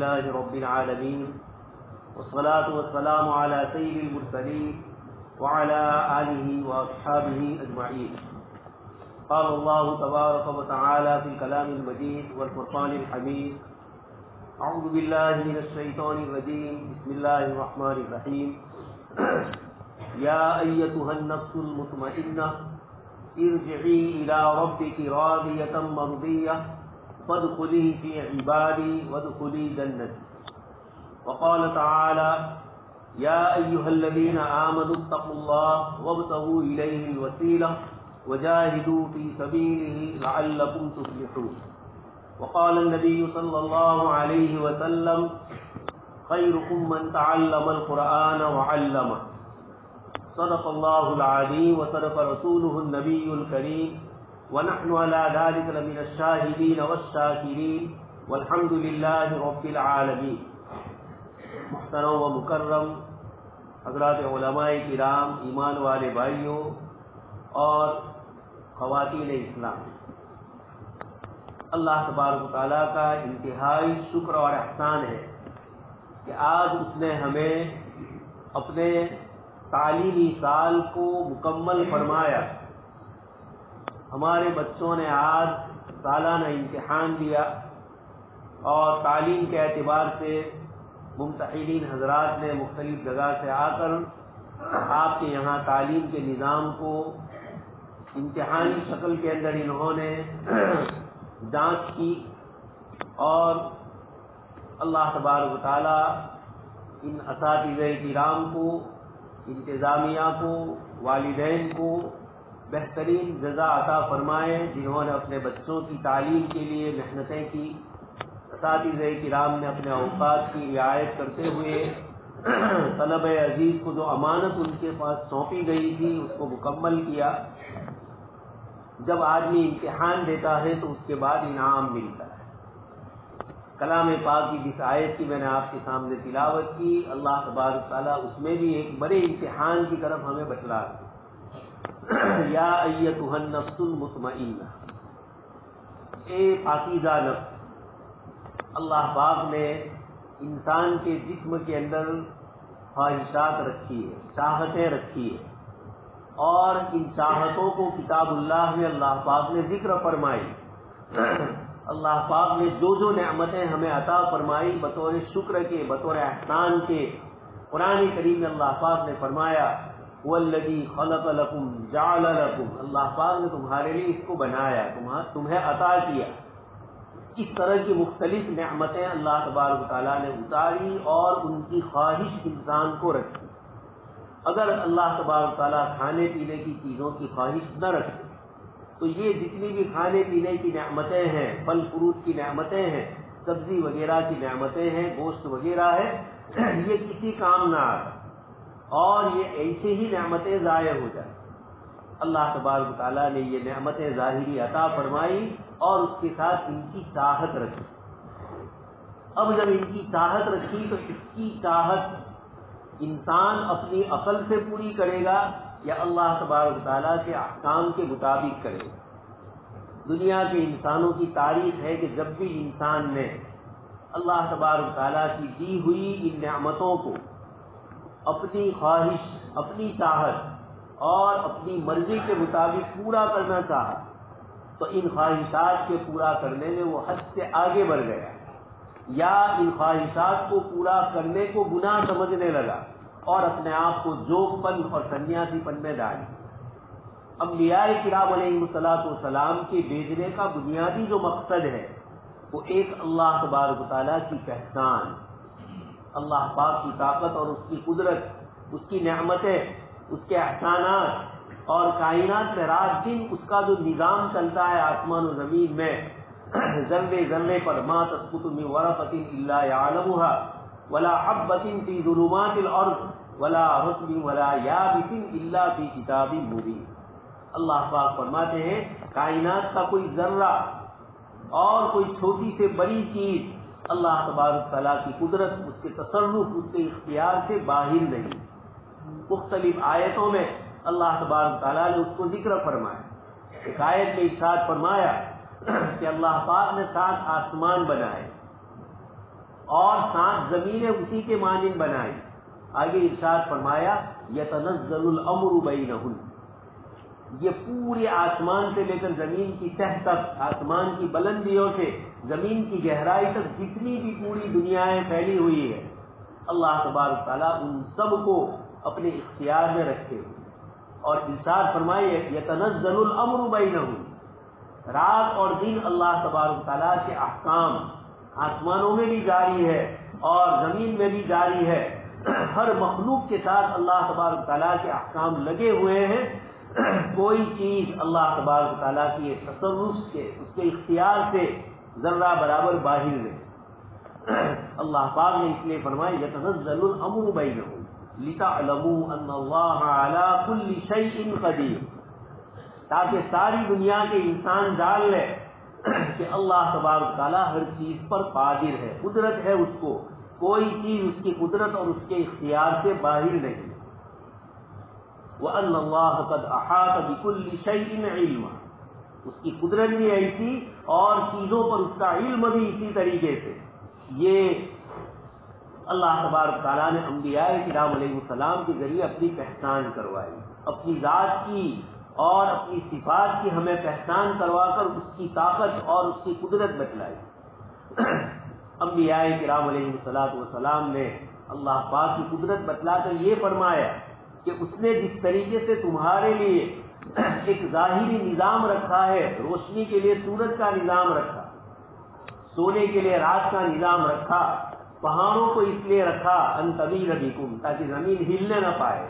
لله رب العالمين والصلاة والسلام على سيد المرسلين وعلى آله وأصحابه أجمعين. قال الله تبارك وتعالى في الكلام المجيد والفرقان الحميد: أعوذ بالله من الشيطان الرجيم. بسم الله الرحمن الرحيم. يا أيتها النفس المطمئنة ارجعي إلى ربك راضية مرضية فادخلي في عبادي وادخلي جنتي. وقال تعالى: يا أيها الذين آمنوا اتقوا الله وابتغوا إليه الوسيلة وجاهدوا في سبيله لعلكم تفلحون. وقال النبي صلى الله عليه وسلم: خيركم من تعلم القرآن وعلمه. صدق الله العظيم وصدق رسوله النبي الكريم ونحن على ذلك لمن الشاهدين والشاكرين والحمد لله رب العالمين. محترم و مکرم حضرات علماء کرام، ایمان والے بھائیوں اور خواتین اسلام، اللہ تبارک و تعالیٰ کا انتہائی شکر اور احسان ہے کہ آج اس نے ہمیں اپنے تعلیمی سال کو مکمل فرمایا. ہمارے بچوں نے آج سالانہ امتحان دیا اور تعلیم کے اعتبار سے ممتحنین حضرات نے مختلف جگہ سے آ کر آپ کے یہاں تعلیم کے نظام کو امتحانی شکل کے اندر انہوں نے جانچ کی، اور اللہ تبارک و تعالیٰ ان اساتذہ کرام کو، انتظامیہ کو، والدین کو بہترین جزا عطا فرمائے جنہوں نے اپنے بچوں کی تعلیم کے لیے محنتیں کی. اساتذہ کرام نے اپنے اوقات کی رعایت کرتے ہوئے طلبہ عزیز کو جو امانت ان کے پاس سونپی گئی تھی اس کو مکمل کیا. جب آدمی امتحان دیتا ہے تو اس کے بعد انعام ملتا ہے. کلام پاک کی جس آیت کی میں نے آپ کے سامنے تلاوت کی، اللہ تبارک تعالیٰ اس میں بھی ایک بڑے امتحان کی طرف ہمیں بتلا رہا ہے. یا ایتھا النفس المطمئنہ، اے پاکیزہ نفس. اللہ پاک نے انسان کے جسم کے اندر خواہشات رکھی ہے، چاہتیں رکھی ہے، اور ان چاہتوں کو کتاب اللہ میں اللہ پاک نے ذکر فرمائی. اللہ پاک نے جو جو نعمتیں ہمیں عطا فرمائی بطور شکر کے، بطور احسان کے، قرآن کریم میں اللہ پاک نے فرمایا: والذی خلق لکم جعل لکم. اللہ پاک نے تمہارے لیے اس کو بنایا، تمہیں عطا کیا. اس طرح کی مختلف نعمتیں اللہ تبارک و تعالیٰ نے اتاری اور ان کی خواہش انسان کو رکھی. اگر اللہ تبارک و تعالیٰ کھانے پینے کی چیزوں کی خواہش نہ رکھے تو یہ جتنی بھی کھانے پینے کی نعمتیں ہیں، پھل فروٹ کی نعمتیں ہیں، سبزی وغیرہ کی نعمتیں ہیں، گوشت وغیرہ ہے، یہ کسی کام نہ آئے اور یہ ایسے ہی نعمتیں ضائع ہو جائیں. اللہ تبارک و تعالیٰ نے یہ نعمتیں ظاہری عطا فرمائی اور اس کے ساتھ ان کی چاہت رکھی. اب جب ان کی چاہت رکھی تو اس کی چاہت انسان اپنی عقل سے پوری کرے گا یا اللہ تبارک و تعالیٰ کے احکام کے مطابق کرے گا. دنیا کے انسانوں کی تاریخ ہے کہ جب بھی انسان نے اللہ تبارک و تعالیٰ کی دی ہوئی ان نعمتوں کو اپنی خواہش، اپنی چاہت اور اپنی مرضی کے مطابق پورا کرنا چاہا تو ان خواہشات کے پورا کرنے میں وہ حد سے آگے بڑھ گیا، یا ان خواہشات کو پورا کرنے کو گناہ سمجھنے لگا اور اپنے آپ کو جوگ پن اور سنیاسی پن میں ڈالی. انبیاء کرام علیہ الصلوۃ والسلام کے بھیجنے کا بنیادی جو مقصد ہے وہ ایک اللہ تبارک و تعالیٰ کی پہچان، اللہ پاک کی طاقت اور اس کی قدرت، اس کی نعمتیں، اس کے احسانات، اور کائنات میں رات دن اس کا جو نظام چلتا ہے آسمان و زمین میں، ذرے ذرے پر ما تسقط من ورقۃ الا یعلمها ولا حبۃ فی ظلمات الارض ولا رطب ولا یابس الا فی کتاب مبین. اللہ پاک فرماتے ہیں کائنات کا کوئی ذرہ اور کوئی چھوٹی سے بڑی چیز اللہ تبارک تعالیٰ کی قدرت، اس کے تصرف، اس کے اختیار سے باہر نہیں. مختلف آیتوں میں اللہ تبارک تعالیٰ نے اس کو ذکر فرمایا. ایک آیت میں ارشاد فرمایا کہ اللہ پاک نے 7 آسمان بنائے اور 7 زمینیں اسی کے مانند بنائی. آگے ارشاد فرمایا یتنزل الامر بینہن، یہ پورے آسمان سے لے کر زمین کی تہ تک، آسمان کی بلندیوں سے زمین کی گہرائی تک جتنی بھی پوری دنیایں پھیلی ہوئی ہے، اللہ تبارک تعالیٰ ان سب کو اپنے اختیار میں رکھے ہوئے. اور ارشاد فرمائے یتنزل الامر بینہم، رات اور دن اللہ تبارک تعالیٰ کے احکام آسمانوں میں بھی جاری ہے اور زمین میں بھی جاری ہے. ہر مخلوق کے ساتھ اللہ تبارک تعالیٰ کے احکام لگے ہوئے ہیں. کوئی چیز اللہ تبارک تعالیٰ کی تصرف سے، اس کے اختیار سے ذرہ برابر باہر نہیں. اللہ پاک نے اس لیے فرمایا یتنزل الامر بینہم لتعلموا ان اللہ علی کل شیء قدیر، تاکہ ساری دنیا کے انسان جان لے کہ اللہ تبارک تعالیٰ ہر چیز پر قادر ہے، قدرت ہے اس کو، کوئی چیز اس کی قدرت اور اس کے اختیار سے باہر نہیں. وَأَنَّ اللَّهَ قَدْ أَحَاطَ بِكُلِّ شَيْءٍ عِلْمًا، اس کی قدرت بھی ایسی اور چیزوں پر اس کا علم بھی اسی طریقے سے. یہ اللہ تبارک تعالیٰ نے انبیاء کرام علیہ السلام کے ذریعے اپنی پہچان کروائی، اپنی ذات کی اور اپنی صفات کی ہمیں پہچان کروا کر اس کی طاقت اور اس کی قدرت بتلائی. انبیاء کرام علیہ السلام نے اللہ پاک کی قدرت بتلا کر یہ فرمایا کہ اس نے جس طریقے سے تمہارے لیے ایک ظاہری نظام رکھا ہے، روشنی کے لیے سورج کا نظام رکھا، سونے کے لیے رات کا نظام رکھا، پہاڑوں کو اس لیے رکھا ان تمید بکم، تاکہ زمین ہلنے نہ پائے.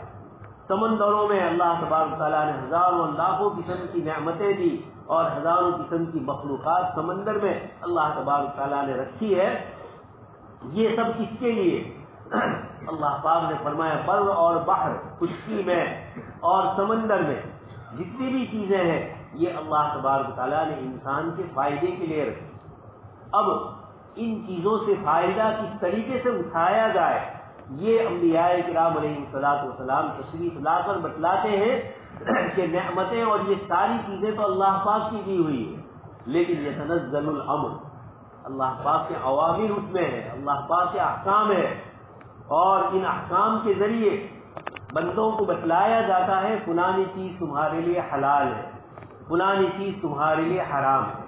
سمندروں میں اللہ تبارک تعالیٰ نے ہزاروں لاکھوں قسم کی نعمتیں دی اور ہزاروں قسم کی مخلوقات سمندر میں اللہ تبارک تعالیٰ نے رکھی ہے. یہ سب کس کے لیے؟ اللہ پاک نے فرمایا بر اور بحر، خشکی میں اور سمندر میں جتنی بھی چیزیں ہیں یہ اللہ تبارک تعالیٰ نے انسان کے فائدے کے لیے رکھی. اب ان چیزوں سے فائدہ کس طریقے سے اٹھایا جائے یہ انبیاء کرام علیہ السلام تشریف لا کر بتلاتے ہیں کہ نعمتیں اور یہ ساری چیزیں تو اللہ پاک کی دی ہوئی ہے، لیکن یہ تنزل الامر، اللہ پاک کے اوامر اس میں ہے، اللہ پاک کے احکام ہے، اور ان احکام کے ذریعے بندوں کو بتلایا جاتا ہے فلانی چیز تمہارے لیے حلال ہے، فلانی چیز تمہارے لیے حرام ہے.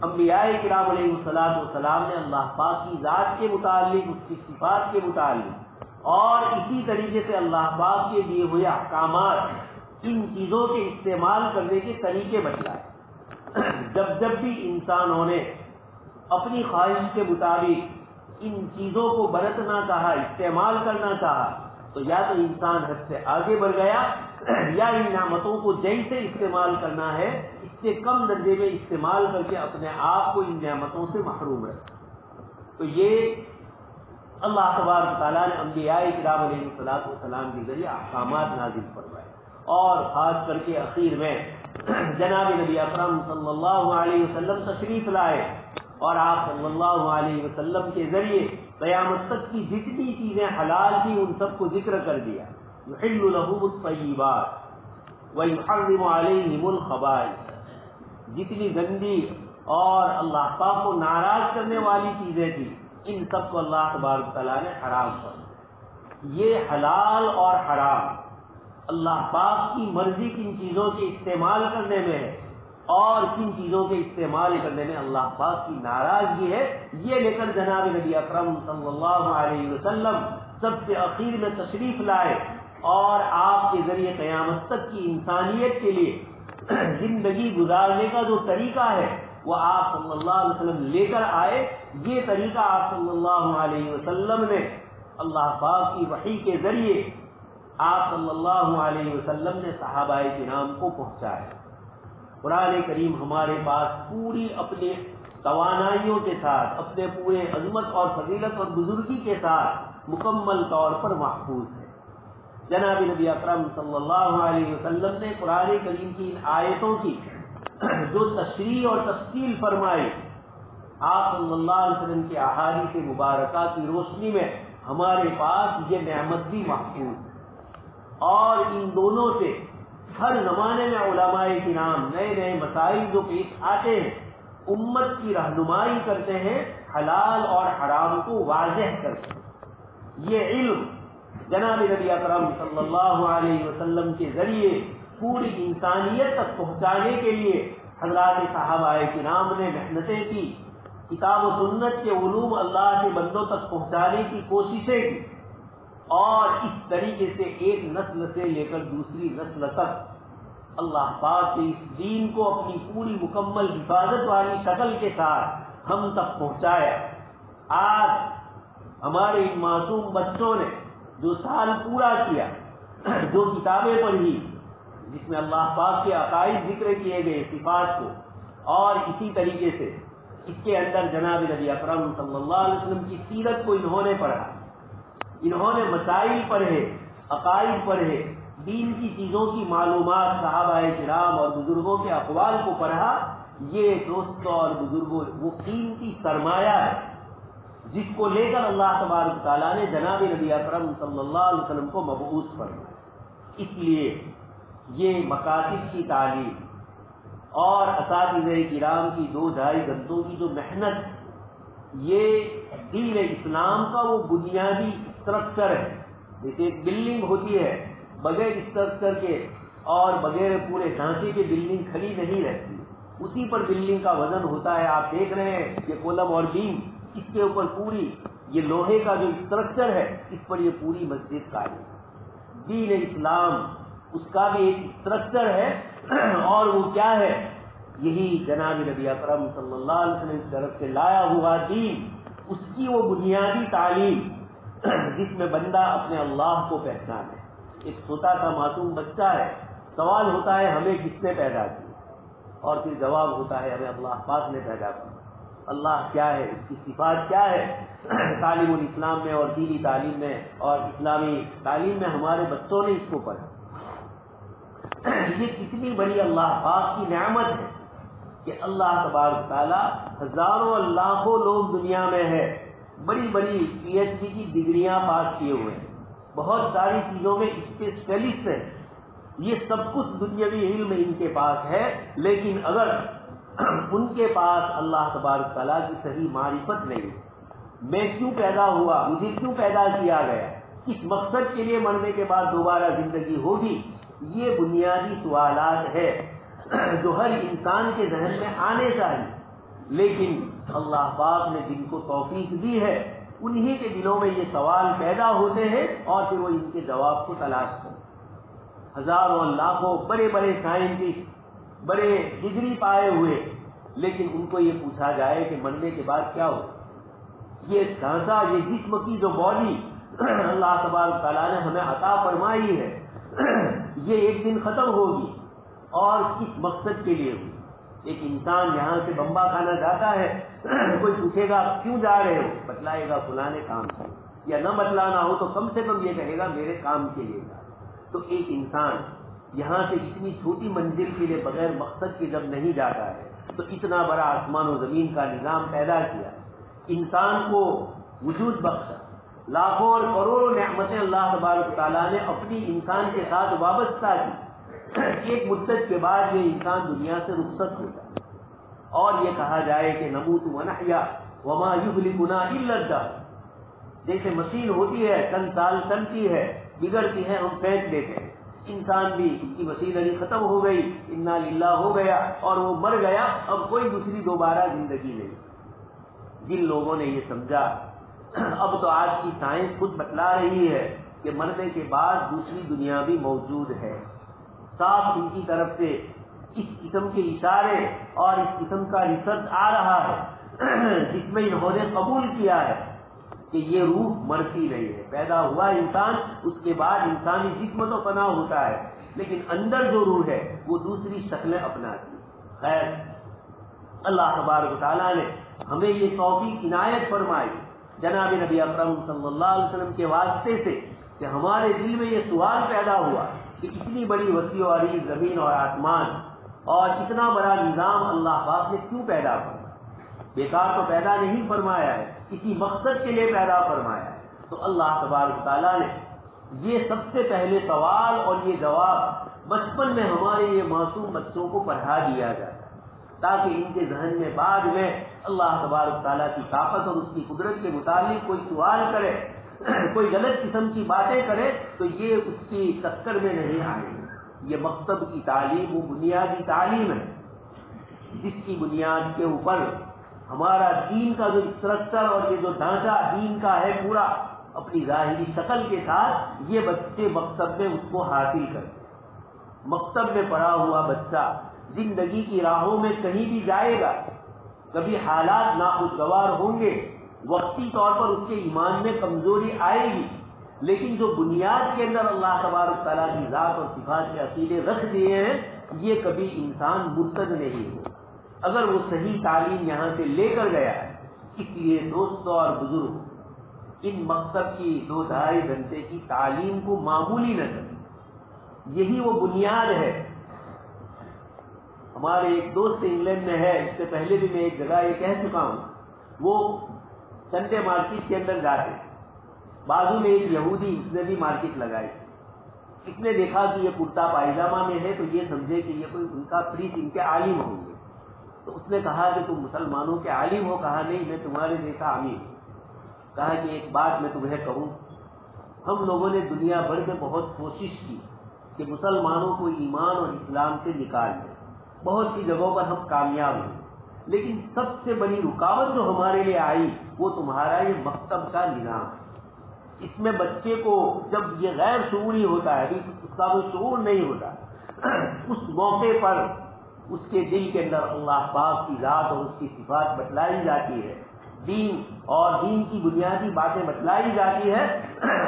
انبیاء کرام علیہ السلام نے اللہ پاک کی ذات کے متعلق، اس کی صفات کے متعلق اور اسی طریقے سے اللہ پاک کے دیے ہوئے احکامات، ان چیزوں کے استعمال کرنے کے طریقے بتلائے. جب بھی انسانوں نے اپنی خواہش کے مطابق ان چیزوں کو برتنا چاہا، استعمال کرنا چاہا، تو یا تو انسان حد سے آگے بڑھ گیا یا ان نعمتوں کو جیسے استعمال کرنا ہے اس سے کم درجے میں استعمال کر کے اپنے آپ کو ان نعمتوں سے محروم رکھا. تو یہ اللہ تبارک تعالیٰ نے انبیاء کرام علیہ السلام کے ذریعے احکامات نازل فرمائے، اور خاص کر کے اخیر میں جناب نبی اکرم صلی اللہ علیہ وسلم تشریف لائے اور آپ صلی اللہ علیہ وسلم کے ذریعے قیامت تک کی جتنی چیزیں حلال تھیں ان سب کو ذکر کر دیا. یحل لهم الطیبات ویحرم علیہم الخبائث، جتنی گندی اور اللہ پاک کو ناراض کرنے والی چیزیں تھیں ان سب کو اللہ تبارک تعالیٰ نے حرام کر. یہ حلال اور حرام اللہ پاک کی مرضی کن چیزوں کے استعمال کرنے میں ہے اور کن چیزوں کے استعمال کرنے میں اللہ پاک کی ناراضگی ہے، یہ لے کر جناب نبی اکرم صلی اللہ علیہ وسلم سب سے اخیر میں تشریف لائے اور آپ کے ذریعے قیامت تک کی انسانیت کے لیے زندگی گزارنے کا جو طریقہ ہے وہ آپ صلی اللہ علیہ وسلم لے کر آئے. یہ طریقہ آپ صلی اللہ علیہ وسلم نے اللہ پاک کی وحی کے ذریعے آپ صلی اللہ علیہ وسلم نے صحابہ کرام کو پہنچایا. قرآن کریم ہمارے پاس پوری اپنے توانائیوں کے ساتھ، اپنے پورے عظمت اور فضیلت اور بزرگی کے ساتھ مکمل طور پر محفوظ ہے. جناب نبی اکرم صلی اللہ علیہ وسلم نے قرآن کریم کی ان آیتوں کی جو تشریح اور تفصیل فرمائی، آپ صلی اللہ علیہ وسلم کی احادیث مبارکہ کی روشنی میں ہمارے پاس یہ نعمت بھی محفوظ ہے. اور ان دونوں سے ہر زمانے میں علماء کرام نئے نئے مسائل جو پیش آتے ہیں امت کی رہنمائی کرتے ہیں، حلال اور حرام کو واضح کر دیں۔ یہ علم جناب نبی اکرم صلی اللہ علیہ وسلم کے ذریعے پوری انسانیت تک پہنچانے کے لیے حضرات صحابہ کرام نے محنتیں کی، کتاب و سنت کے علوم اللہ کے بندوں تک پہنچانے کی کوششیں کی، اور اس طریقے سے ایک نسل سے لے کر دوسری نسل تک اللہ پاک کے اس دین کو اپنی پوری مکمل حفاظت والی شکل کے ساتھ ہم تک پہنچایا۔ آج ہمارے ان معصوم بچوں نے جو سال پورا کیا، جو کتابیں پڑھی جس میں اللہ پاک کے عقائد ذکر کیے گئے، صفات کو، اور اسی طریقے سے اس کے اندر جناب نبی اکرم صلی اللہ علیہ وسلم کی سیرت کو انہوں نے پڑھا، انہوں نے مسائل پڑھے، عقائد پڑھے، دین کی چیزوں کی معلومات، صحابہ کرام اور بزرگوں کے اقوال کو پڑھا۔ یہ دوستوں اور بزرگوں وہ قیمتی سرمایہ ہے جس کو لے کر اللہ تبارک تعالیٰ نے جناب نبی اکرم صلی اللہ علیہ وسلم کو مبعوث فرمایا۔ اس لیے یہ مکاتب کی تعلیم اور اساتذہ کرام کی 2-2.5 گھنٹوں کی جو محنت، یہ دین اسلام کا وہ بنیادی اسٹرکچر ہے۔ جیسے ایک بلڈنگ ہوتی ہے، بغیر اسٹرکچر کے اور بغیر پورے ڈھانچے کے بلڈنگ کھڑی نہیں رہتی، اسی پر بلڈنگ کا وزن ہوتا ہے۔ آپ دیکھ رہے ہیں یہ کولم اور بیم، اس کے اوپر پوری یہ لوہے کا جو اسٹرکچر ہے، اس پر یہ پوری مسجد قائم ہے۔ دین اسلام اس کا بھی ایک اسٹرکچر ہے، اور وہ کیا ہے؟ یہی جناب نبی اکرم صلی اللہ علیہ وسلم کی طرف سے لایا ہوا دین، اس کی وہ بنیادی تعلیم جس میں بندہ اپنے اللہ کو پہچانے۔ ایک چھوٹا سا معصوم بچہ ہے، سوال ہوتا ہے ہمیں کس نے پیدا کیا، اور پھر جواب ہوتا ہے ہمیں اللہ پاک نے پیدا کیا۔ اللہ کیا ہے، اس کی صفات کیا ہے؟ تعلیم الاسلام میں اور دینی تعلیم میں اور اسلامی تعلیم میں ہمارے بچوں نے اس کو پڑھا۔ یہ کتنی بڑی اللہ پاک کی نعمت ہے کہ اللہ تبارک تعالیٰ ہزاروں لاکھوں لوگ دنیا میں ہے، بڑی بڑی PhD کی ڈگریاں پاس کیے ہوئے ہیں، بہت ساری چیزوں میں اسپیشلسٹ ہیں، یہ سب کچھ دنیاوی علم ان کے پاس ہے، لیکن اگر ان کے پاس اللہ تبارک تعالیٰ کی صحیح معرفت نہیں، میں کیوں پیدا ہوا، مجھے کیوں پیدا کیا گیا، کس مقصد کے لیے مرنے کے بعد دوبارہ زندگی ہوگی، یہ بنیادی سوالات ہے جو ہر انسان کے ذہن میں آنے چاہیے، لیکن اللہ پاک نے جن کو توفیق دی ہے انہی کے دلوں میں یہ سوال پیدا ہوتے ہیں، اور پھر وہ ان کے جواب کو تلاش کرتے۔ ہزاروں لاکھوں بڑے بڑے سائنٹسٹ، بڑے ڈگری پائے ہوئے، لیکن ان کو یہ پوچھا جائے کہ مرنے کے بعد کیا ہو، یہ ڈھانچہ، یہ جسم کی جو باڈی اللہ تبارک تعالیٰ نے ہمیں عطا فرمائی ہے، یہ ایک دن ختم ہوگی، اور کس مقصد کے لیے ہوئی۔ ایک انسان یہاں سے بمبا کھانا جاتا ہے، کوئی پوچھے گا کیوں جا رہے ہو، بتلائے گا فلانے کام سے، یا نہ بتلانا ہو تو کم سے کم یہ کہے گا میرے کام کے لیے جا۔ تو ایک انسان یہاں سے اتنی چھوٹی منزل کے لیے بغیر مقصد کے جب نہیں جاتا ہے، تو اتنا بڑا آسمان و زمین کا نظام پیدا کیا، انسان کو وجود بخشا، لاکھوں اور کروڑوں نعمتیں اللہ تبارک تعالیٰ نے اپنی انسان کے ساتھ وابستہ کی۔ ایک مدت کے بعد یہ انسان دنیا سے رخصت ہوتا ہے، اور یہ کہا جائے کہ نموت ونحیا وما یہلکنا الا الدہر، جیسے مشین ہوتی ہے چند سال چلتی ہے، بگڑتی ہے، ہم پھینک دیتے ہیں، انسان بھی اس کی مشینری ختم ہو گئی، انا للہ ہو گیا اور وہ مر گیا، اب کوئی دوسری دوبارہ زندگی نہیں۔ جن لوگوں نے یہ سمجھا، اب تو آج کی سائنس خود بتلا رہی ہے کہ مرنے کے بعد دوسری دنیا بھی موجود ہے، صاف ان کی طرف سے اس قسم کے اشارے اور اس قسم کا ریسرچ آ رہا ہے جس میں انہوں نے قبول کیا ہے کہ یہ روح مرتی رہی ہے، پیدا ہوا انسان، اس کے بعد انسانی جسم تو فنا ہوتا ہے، لیکن اندر جو روح ہے وہ دوسری شکلیں اپناتی ہے۔ خیر، اللہ تبارک و تعالیٰ نے ہمیں یہ توفیق عنایت فرمائی جناب نبی اکرم صلی اللہ علیہ وسلم کے واسطے سے کہ ہمارے دل میں یہ سوال پیدا ہوا کہ اتنی بڑی وسیع و عریض زمین اور آسمان اور اتنا بڑا نظام اللہ پاک نے کیوں پیدا فرمایا؟ بیکار تو پیدا نہیں فرمایا ہے، کسی مقصد کے لیے پیدا فرمایا ہے۔ تو اللہ تبارک تعالیٰ نے یہ سب سے پہلے سوال اور یہ جواب بچپن میں ہمارے یہ معصوم بچوں کو پڑھا دیا جاتا ہے، تاکہ ان کے ذہن میں بعد میں اللہ تبارک تعالیٰ کی طاقت اور اس کی قدرت کے متعلق کوئی سوال کرے، کوئی غلط قسم کی باتیں کرے تو یہ اس کی ٹکر میں نہیں آئے۔ یہ مکتب کی تعلیم وہ بنیادی تعلیم ہے جس کی بنیاد کے اوپر ہمارا دین کا جو اسٹرکچر اور یہ جو ڈھانچہ دین کا ہے پورا اپنی ظاہری شکل کے ساتھ یہ بچے مکتب میں اس کو حاصل کریں۔ مکتب میں پڑھا ہوا بچہ زندگی کی راہوں میں کہیں بھی جائے گا، کبھی حالات ناخوشگوار ہوں گے، وقتی طور پر اس کے ایمان میں کمزوری آئے گی، لیکن جو بنیاد کے اندر اللہ تبارک تعالیٰ کی ذات اور صفات کے عقیدے رکھ دیے ہیں یہ کبھی انسان مرتد نہیں ہو اگر وہ صحیح تعلیم یہاں سے لے کر گیا ہے۔ اس لیے دوستوں اور بزرگ ان مکتب کی 2-2.5 گھنٹے کی تعلیم کو معمولی نہ کریں، یہی وہ بنیاد ہے۔ ہمارے ایک دوست انگلینڈ میں ہے، اس سے پہلے بھی میں ایک جگہ یہ کہہ چکا ہوں، وہ سنڈے مارکیٹ کے اندر جاتے، بازو میں ایک یہودی اس نے بھی مارکیٹ لگائی، اس نے دیکھا کہ یہ کرتا پائجامہ میں ہے تو یہ سمجھے کہ یہ کوئی ان کا پریس ان کے عالم ہوں گے، تو اس نے کہا کہ تم مسلمانوں کے عالم ہو؟ کہا نہیں، میں تمہارے جیسا امیر ہوں۔ کہا کہ ایک بات میں تمہیں کہوں، ہم لوگوں نے دنیا بھر میں بہت کوشش کی کہ مسلمانوں کو ایمان اور اسلام سے نکال دیں، بہت سی جگہوں پر ہم کامیاب ہوئے، لیکن سب سے بڑی رکاوٹ جو ہمارے لیے آئی وہ تمہارا یہ مکتب کا نظام ہے۔ اس میں بچے کو جب یہ غیر شعوری ہوتا ہے، ابھی اس کا کوئی شعور نہیں ہوتا، اس موقع پر اس کے دل کے اندر اللہ پاک کی ذات اور اس کی صفات بتلائی جاتی ہے، دین اور دین کی بنیادی باتیں بتلائی جاتی ہے،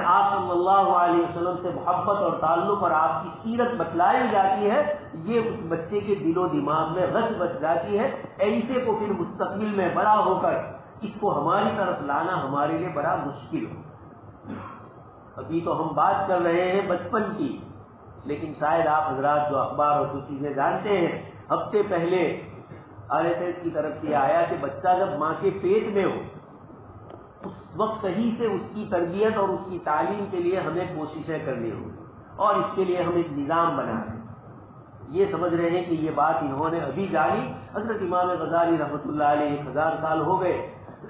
آپ صلی اللہ علیہ وسلم سے محبت اور تعلق اور آپ کی سیرت بتلائی جاتی ہے، یہ اس بچے کے دل و دماغ میں رچ بچ جاتی ہے۔ ایسے کو پھر مستقبل میں بڑا ہو کر اس کو ہماری طرف لانا ہمارے لیے بڑا مشکل ہو۔ ابھی تو ہم بات کر رہے ہیں بچپن کی، لیکن شاید آپ حضرات جو اخبار اور جو چیزیں جانتے ہیں، ہفتے پہلے RSS کی طرف سے آیا کہ بچہ جب ماں کے پیٹ میں ہو اس وقت صحیح سے اس کی تربیت اور اس کی تعلیم کے لیے ہمیں کوششیں کرنی ہوں، اور اس کے لیے ہم ایک نظام بنا رہے ہیں۔ یہ سمجھ رہے ہیں کہ یہ بات انہوں نے ابھی جانی، حضرت امام غزالی رحمۃ اللہ علیہ 1000 سال ہو گئے،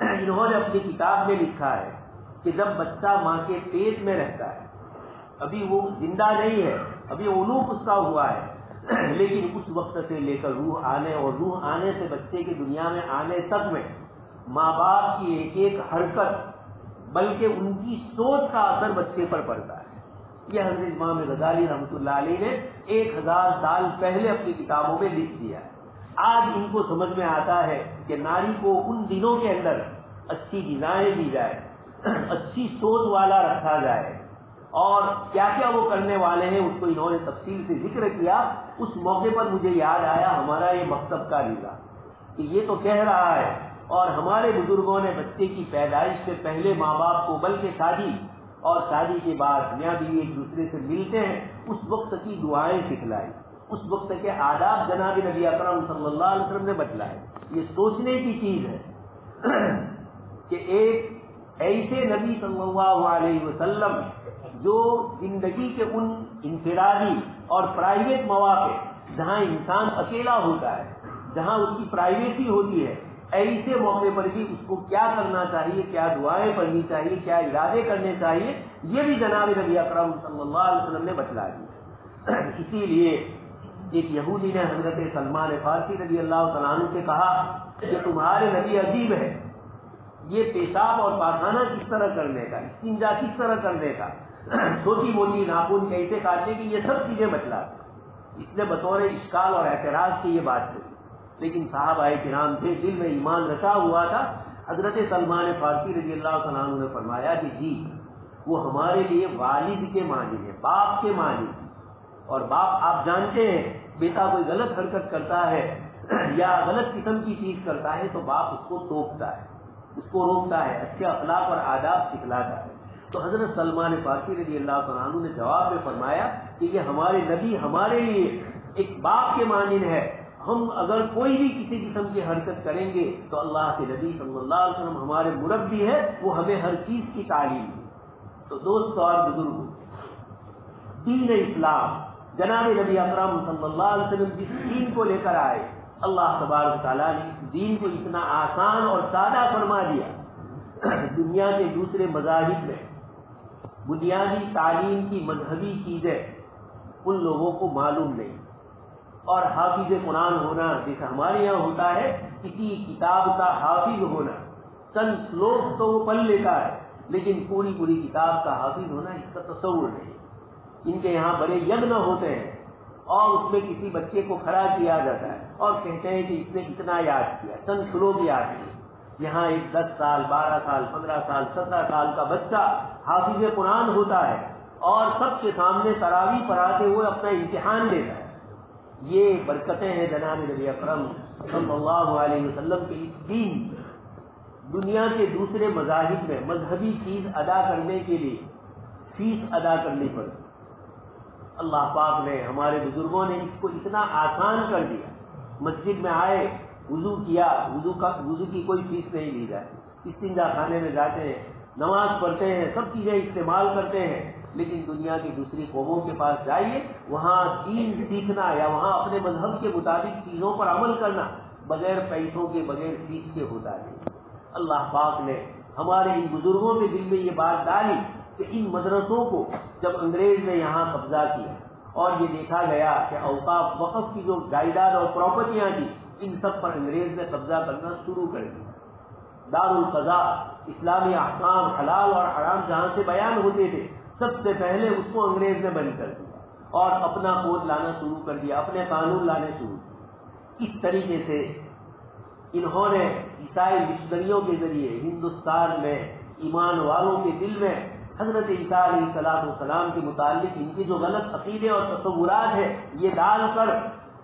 انہوں نے اپنی کتاب میں لکھا ہے کہ جب بچہ ماں کے پیٹ میں رہتا ہے، ابھی وہ زندہ نہیں ہے، ابھی علوق اس کا ہوا ہے، لیکن اس وقت سے لے کر روح آنے اور روح آنے سے بچے کی دنیا میں آنے تک میں ماں باپ کی ایک ایک حرکت بلکہ ان کی سوچ کا اثر بچے پر پڑتا ہے۔ یہ حضرت امام غزالی رحمۃ اللہ علیہ نے 1000 سال پہلے اپنی کتابوں میں لکھ دیا ہے۔ آج ان کو سمجھ میں آتا ہے کہ ناری کو ان دنوں کے اندر اچھی غذائیں دی جائے، اچھی سوچ والا رکھا جائے، اور کیا کیا وہ کرنے والے ہیں اس کو انہوں نے تفصیل سے ذکر کیا۔ اس موقع پر مجھے یاد آیا ہمارا یہ مکتب کا نظام کہ یہ تو کہہ رہا ہے، اور ہمارے بزرگوں نے بچے کی پیدائش سے پہلے ماں باپ کو بلکہ شادی اور شادی کے بعد میاں بیوی ایک دوسرے سے ملتے ہیں اس وقت کی دعائیں سکھلائی، اس وقت کے آداب جناب نبی اکرم صلی اللہ علیہ وسلم نے بتلائے۔ یہ سوچنے کی چیز ہے کہ ایک ایسے نبی صلی اللہ علیہ وسلم جو زندگی کے ان انفرادی اور پرائیویٹ مواقع جہاں انسان اکیلا ہوتا ہے، جہاں اس کی پرائیویسی ہوتی ہے، ایسے موقع پر بھی اس کو کیا کرنا چاہیے، کیا دعائیں پڑھنی چاہیے، کیا ارادے کرنے چاہیے، یہ بھی جناب نبی اکرم صلی اللہ علیہ وسلم نے بتلا دیا۔ اسی لیے ایک یہودی نے حضرت سلمان فارسی رضی اللہ تعالیٰ عنہ سے کہا کہ تمہارے نبی عجیب ہے، یہ پیشاب اور پاخانہ کس طرح کرنے کا، استنجا کس طرح کرنے کا، چھوٹی موٹی ناخن کیسے کاٹنے کی، یہ سب چیزیں بتلا۔ اس نے بطور اشکال اور اعتراض کی یہ بات کہی، لیکن صحابہ کرام تھے، دل میں ایمان رکھا ہوا تھا۔ حضرت سلمان فارسی رضی اللہ تعالیٰ عنہ نے فرمایا کہ جی وہ ہمارے لیے والد کے معنی ہے، باپ کے معنی، اور باپ آپ جانتے ہیں بیٹا کوئی غلط حرکت کرتا ہے یا غلط قسم کی چیز کرتا ہے تو باپ اس کو ٹوکتا ہے، اس کو روکتا ہے، اچھے اخلاق اور آداب سکھلاتا ہے۔ تو حضرت سلمان فارسی رضی اللہ تعالیٰ عنہ نے جواب میں فرمایا کہ یہ ہمارے نبی ہمارے لیے ایک باپ کے مانند ہے، ہم اگر کوئی بھی کسی قسم کی حرکت کریں گے تو اللہ کے نبی صلی اللہ علیہ وسلم ہمارے مربی ہے، وہ ہمیں ہر چیز کی تعلیم دی۔ تو دوست اور بزرگوں، دین اسلام جناب نبی اکرم صلی اللہ علیہ وسلم جس دین کو لے کر آئے اللہ تبارک و تعالیٰ نے اس دین کو اتنا آسان اور سادہ فرما دیا۔ دنیا کے دوسرے مذاہب میں بنیادی تعلیم کی مذہبی چیزیں ان لوگوں کو معلوم نہیں، اور حافظ قرآن ہونا جیسے ہمارے یہاں ہوتا ہے، کسی کتاب کا حافظ ہونا، چند سلوک تو وہ پڑھ لیتا ہے لیکن پوری کتاب کا حافظ ہونا اس کا تصور نہیں۔ ان کے یہاں بڑے یجن ہوتے ہیں اور اس میں کسی بچے کو کھڑا کیا جاتا ہے اور کہتے ہیں کہ اس نے اتنا یاد کیا، چند سلوک یاد کیے۔ یہاں ایک 10 سال 12 سال 15 سال 17 سال کا بچہ حافظ قرآن ہوتا ہے اور سب کے سامنے تراویح پڑھاتے ہوئے اپنا امتحان دیتا ہے۔ یہ برکتیں ہیں جناب نبی اکرم صلی اللہ علیہ وسلم کے اس دین۔ دنیا کے دوسرے مذاہب میں مذہبی چیز ادا کرنے کے لیے فیس ادا کرنی پڑتی، اللہ پاک نے، ہمارے بزرگوں نے اس کو اتنا آسان کر دیا۔ مسجد میں آئے، وضو کیا، وضو کی کوئی فیس نہیں لی جاتی، استنجا خانے میں جاتے ہیں، نماز پڑھتے ہیں، سب چیزیں استعمال کرتے ہیں، لیکن دنیا کی دوسری قوموں کے پاس جائیے، وہاں دین سیکھنا یا وہاں اپنے مذہب کے مطابق چیزوں پر عمل کرنا بغیر پیسوں کے، بغیر فیس کے ہوتا ہے۔ اللہ پاک نے ہمارے ان بزرگوں کے دل میں یہ بات ڈالی کہ ان مدرسوں کو جب انگریز نے یہاں قبضہ کیا اور یہ دیکھا گیا کہ اوقاف وقف کی جو جائیداد اور پراپرٹیاں تھیں ان سب پر انگریز نے قبضہ کرنا شروع کر دیا۔ دارالقضاء، اسلامی احکام حلال اور حرام جہاں سے بیان ہوتے تھے، سب سے پہلے اس کو انگریز نے بند کر دیا اور اپنا کوڈ لانا شروع کر دیا، اپنے قانون لانے شروع کیے۔ اس طریقے سے انہوں نے عیسائی مشنریوں کے ذریعے ہندوستان میں ایمان والوں کے دل میں حضرت عیسیٰ علیہ السلام کے متعلق ان کے جو غلط عقیدے اور تصورات ہیں یہ ڈال کر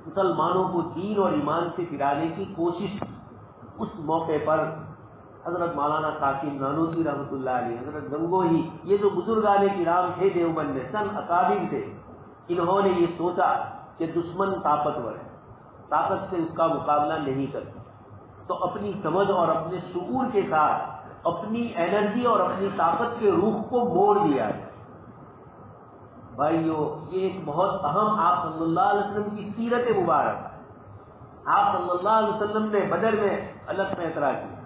مسلمانوں کو دین اور ایمان سے پھرانے کی کوشش۔ اس موقع پر حضرت مولانا قاسم نانوتوی رحمۃ اللہ علیہ، حضرت گنگوہی، یہ جو بزرگان کرام تھے دیوبند میں، چند اکابر تھے، انہوں نے یہ سوچا کہ دشمن طاقتور ہے، طاقت سے اس کا مقابلہ نہیں کرتا، تو اپنی سمجھ اور اپنے شعور کے ساتھ اپنی انرجی اور اپنی طاقت کے روح کو موڑ دیا جائے۔ بھائیو، یہ ایک بہت اہم آپ صلی اللہ علیہ وسلم کی سیرت مبارک ہے۔ آپ صلی اللہ علیہ وسلم نے بدر میں الگ فیصلہ کیا،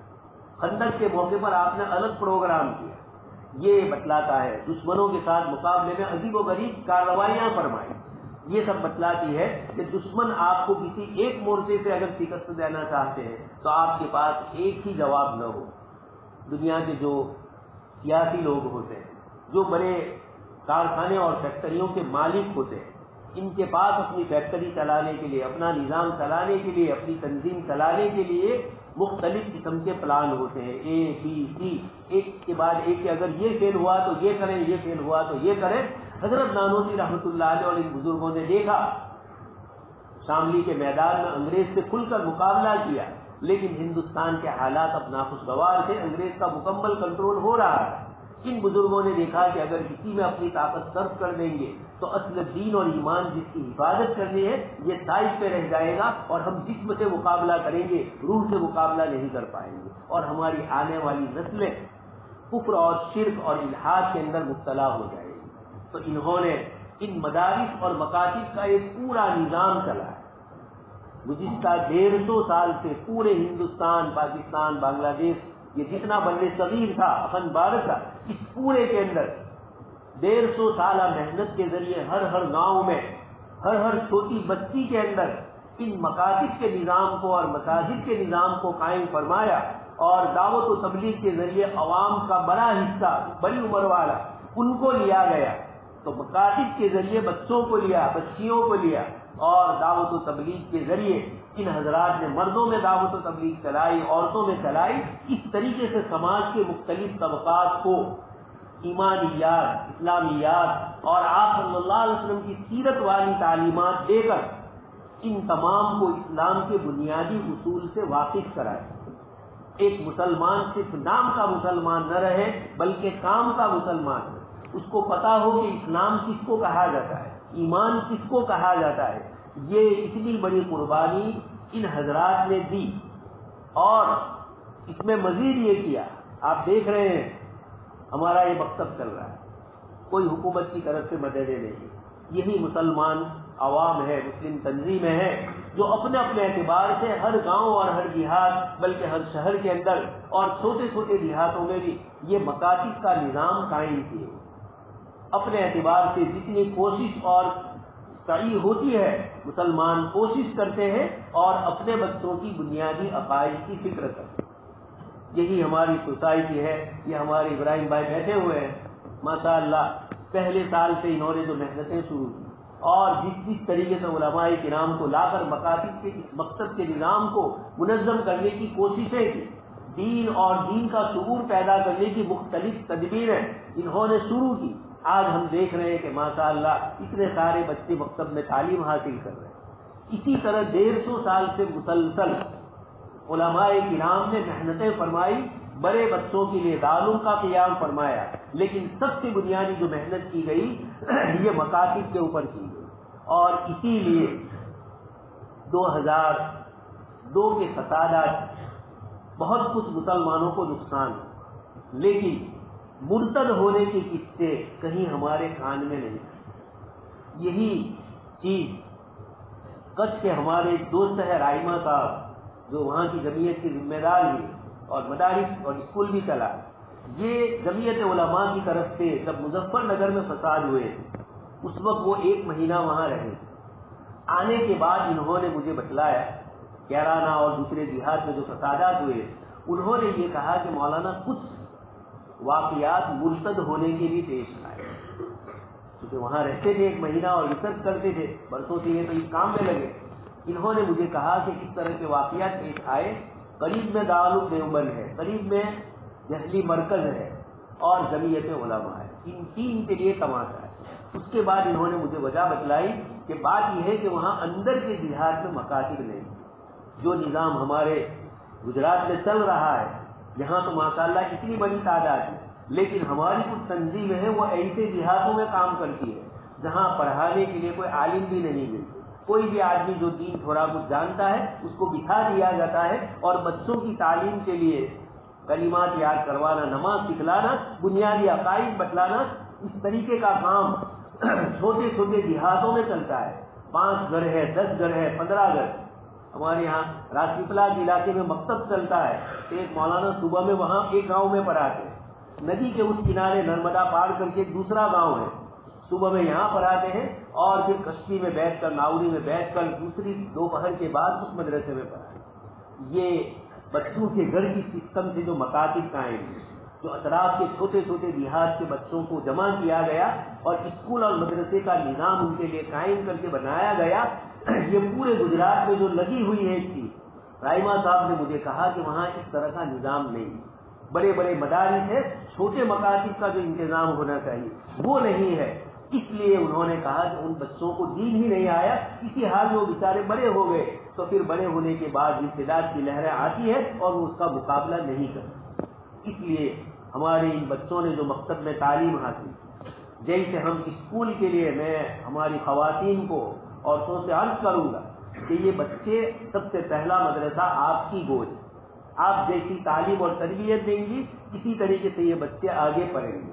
خندق کے موقع پر آپ نے الگ پروگرام کیا۔ یہ بتلاتا ہے دشمنوں کے ساتھ مقابلے میں عجیب و غریب کارروائیاں فرمائی۔ یہ سب بتلاتی ہے کہ دشمن آپ کو کسی ایک مورچے سے اگر شکست دینا چاہتے ہیں تو آپ کے پاس ایک ہی جواب نہ ہو۔ دنیا کے جو سیاسی لوگ ہوتے ہیں، جو بڑے کارخانے اور فیکٹریوں کے مالک ہوتے ہیں، ان کے پاس اپنی فیکٹری چلانے کے لیے، اپنا نظام چلانے کے لیے، اپنی تنظیم چلانے کے لیے مختلف قسم کے پلان ہوتے ہیں، اے بی سی، ایک کے بعد ایک، کہ اگر یہ فیل ہوا تو یہ کریں، یہ فیل ہوا تو یہ کریں۔ حضرت نانوتوی رحمۃ اللہ علیہ اور ان بزرگوں نے دیکھا، شاملی کے میدان میں انگریز سے کھل کر مقابلہ کیا، لیکن ہندوستان کے حالات اب ناخوشگوار تھے، انگریز کا مکمل کنٹرول ہو رہا ہے۔ ان بزرگوں نے دیکھا کہ اگر کسی میں اپنی طاقت صرف کر دیں گے تو اصل دین اور ایمان جس کی حفاظت کرنی ہے یہ سائڈ پہ رہ جائے گا، اور ہم جسم سے مقابلہ کریں گے، روح سے مقابلہ نہیں کر پائیں گے، اور ہماری آنے والی نسلیں کفر اور شرک اور الحاد کے اندر مبتلا ہو جائے گی۔ تو انہوں نے ان مدارس اور مکاتب کا ایک پورا نظام چلایا۔ گزشتہ 150 سال سے پورے ہندوستان، پاکستان، بنگلہ دیش، یہ جتنا بر صغیر تھا، اخن بھارت تھا، اس پورے کے اندر 150 سالہ محنت کے ذریعے ہر گاؤں میں، ہر چھوٹی بستی کے اندر ان مکاتب کے نظام کو اور مساجد کے نظام کو قائم فرمایا، اور دعوت و تبلیغ کے ذریعے عوام کا بڑا حصہ، بڑی عمر والا، ان کو لیا گیا۔ تو مکاتب کے ذریعے بچوں کو لیا، بچیوں کو لیا، اور دعوت و تبلیغ کے ذریعے ان حضرات نے مردوں میں دعوت و تبلیغ چلائی، عورتوں میں چلائی۔ اس طریقے سے سماج کے مختلف طبقات کو ایمانیات، اسلامیات اور آپ صلی اللہ علیہ وسلم کی سیرت والی تعلیمات دے کر ان تمام کو اسلام کے بنیادی اصول سے واقف کرائے۔ ایک مسلمان صرف نام کا مسلمان نہ رہے بلکہ کام کا مسلمان ہے، اس کو پتا ہو کہ اسلام کس کو کہا جاتا ہے، ایمان کس کو کہا جاتا ہے۔ یہ اتنی بڑی قربانی ان حضرات نے دی، اور اس میں مزید یہ کیا، آپ دیکھ رہے ہیں ہمارا یہ مکتب چل رہا ہے، کوئی حکومت کی طرف سے مددیں نہیں، یہی مسلمان عوام ہے، مسلم تنظیمیں ہیں جو اپنے اپنے اعتبار سے ہر گاؤں اور ہر دیہات بلکہ ہر شہر کے اندر اور چھوٹے چھوٹے دیہاتوں میں بھی یہ مکاتب کا نظام قائم کیے، اپنے اعتبار سے جتنی کوشش اور سعی ہوتی ہے مسلمان کوشش کرتے ہیں اور اپنے بچوں کی بنیادی عقائد کی فکر کرتے ہیں۔ یہی ہماری سوسائٹی ہے، یہ ہمارے ابراہیم بھائی بیٹھے ہوئے ہیں ماشاء اللہ، پہلے سال سے انہوں نے جو محنتیں شروع کی اور جس طریقے سے علماء کرام کو لا کر مکاتب کے اس مقصد کے نظام کو منظم کرنے کی کوششیں کی، دین اور دین کا شعور پیدا کرنے کی مختلف تدبیریں انہوں نے شروع کی، آج ہم دیکھ رہے ہیں کہ ماشاء اللہ اتنے سارے بچے مکتب میں تعلیم حاصل کر رہے ہیں۔ اسی طرح 150 سال سے مسلسل علماء کرام نے محنتیں فرمائی، بڑے بچوں کے لیے دارالعلوم کا قیام فرمایا، لیکن سب سے بنیادی جو محنت کی گئی یہ مکاتب کے اوپر کی گئی، اور اسی لیے 2002 کے فسادات بہت کچھ مسلمانوں کو نقصان، لیکن مرتد ہونے کے قصے کہیں ہمارے کان میں نہیں۔ یہی چیز کچھ کے ہمارے ایک دوست ہے رائما صاحب، جو وہاں کی جمعیت کے ذمہ دار بھی اور مدارس اور اسکول بھی چلا، یہ جمعیت علماء کی طرف سے جب مظفر نگر میں فساد ہوئے اس وقت وہ 1 مہینہ وہاں رہے، آنے کے بعد انہوں نے مجھے بتلایا کیرانہ اور دوسرے دیہات میں جو فسادات ہوئے، انہوں نے یہ کہا کہ مولانا کچھ واقعات مرتد ہونے کے لیے پیش آئے، کیونکہ وہاں رہتے تھے 1 مہینہ اور ریسرچ کرتے تھے، برسوں سے یہ تو اس کام میں لگے۔ انہوں نے مجھے کہا کہ اس طرح کے واقعات پیش آئے، قریب میں دارالعلوم دیوبند ہے، قریب میں دہلی مرکز ہے اور جمعیت علماء ہے، ان 3 کے لیے تماشا ہے۔ اس کے بعد انہوں نے مجھے وجہ بتلائی کہ بات یہ ہے کہ وہاں اندر کے دیہات میں مکاتب نہیں، جو نظام ہمارے گجرات میں چل رہا ہے یہاں تو ماشاءاللہ اتنی بڑی تعداد ہے، لیکن ہماری کچھ تنظیمیں ہیں وہ ایسے دیہاتوں میں کام کرتی ہے جہاں پڑھانے کے لیے کوئی عالم بھی نہیں ملتے، کوئی بھی آدمی جو دین تھوڑا کچھ جانتا ہے اس کو بٹھا دیا جاتا ہے اور بچوں کی تعلیم کے لیے کلمات یاد کروانا، نماز سکھلانا، بنیادی عقائد بتلانا، اس طریقے کا کام چھوٹے چھوٹے دیہاتوں میں چلتا ہے۔ 5 گھر ہے، 10 گھر ہے، 15 گھر۔ ہمارے یہاں راجپیپلا کے علاقے میں مکتب چلتا ہے، ایک مولانا صبح میں وہاں ایک گاؤں میں پڑھاتے ہیں، ندی کے اس کنارے نرمدا پار کر کے ایک دوسرا گاؤں ہے، صبح میں یہاں پڑھاتے ہیں اور پھر کشتی میں بیٹھ کر ناوری میں بیٹھ کر دوسری دوپہر کے بعد اس مدرسے میں پڑھاتے۔ یہ بچوں کے گھر کی سسٹم سے جو مکاتب قائم ہیں، جو اطراف کے چھوٹے چھوٹے دیہات کے بچوں کو جمع کیا گیا اور اسکول اور مدرسے کا نظام ان کے لیے قائم کر کے بنایا گیا، یہ پورے گجرات میں جو لگی ہوئی ہے اس کی، رائما صاحب نے مجھے کہا کہ وہاں اس طرح کا نظام نہیں، بڑے بڑے مدارس ہیں، چھوٹے مکاتب کا جو انتظام ہونا چاہیے وہ نہیں ہے، اس لیے انہوں نے کہا کہ ان بچوں کو دین ہی نہیں آیا، اسی حال میں وہ بیچارے بڑے ہو گئے، تو پھر بڑے ہونے کے بعد ارتداد کی لہریں آتی ہے اور وہ اس کا مقابلہ نہیں کرتے۔ اس لیے ہمارے ان بچوں نے جو مقصد میں تعلیم حاصل کی، جیسے ہم اسکول کے لیے میں ہماری خواتین کو عورتوں سے عرض کروں گا کہ یہ بچے سب سے پہلا مدرسہ آپ کی گود، آپ جیسی تعلیم اور تربیت دیں گی اسی طریقے سے یہ بچے آگے پڑھیں گے،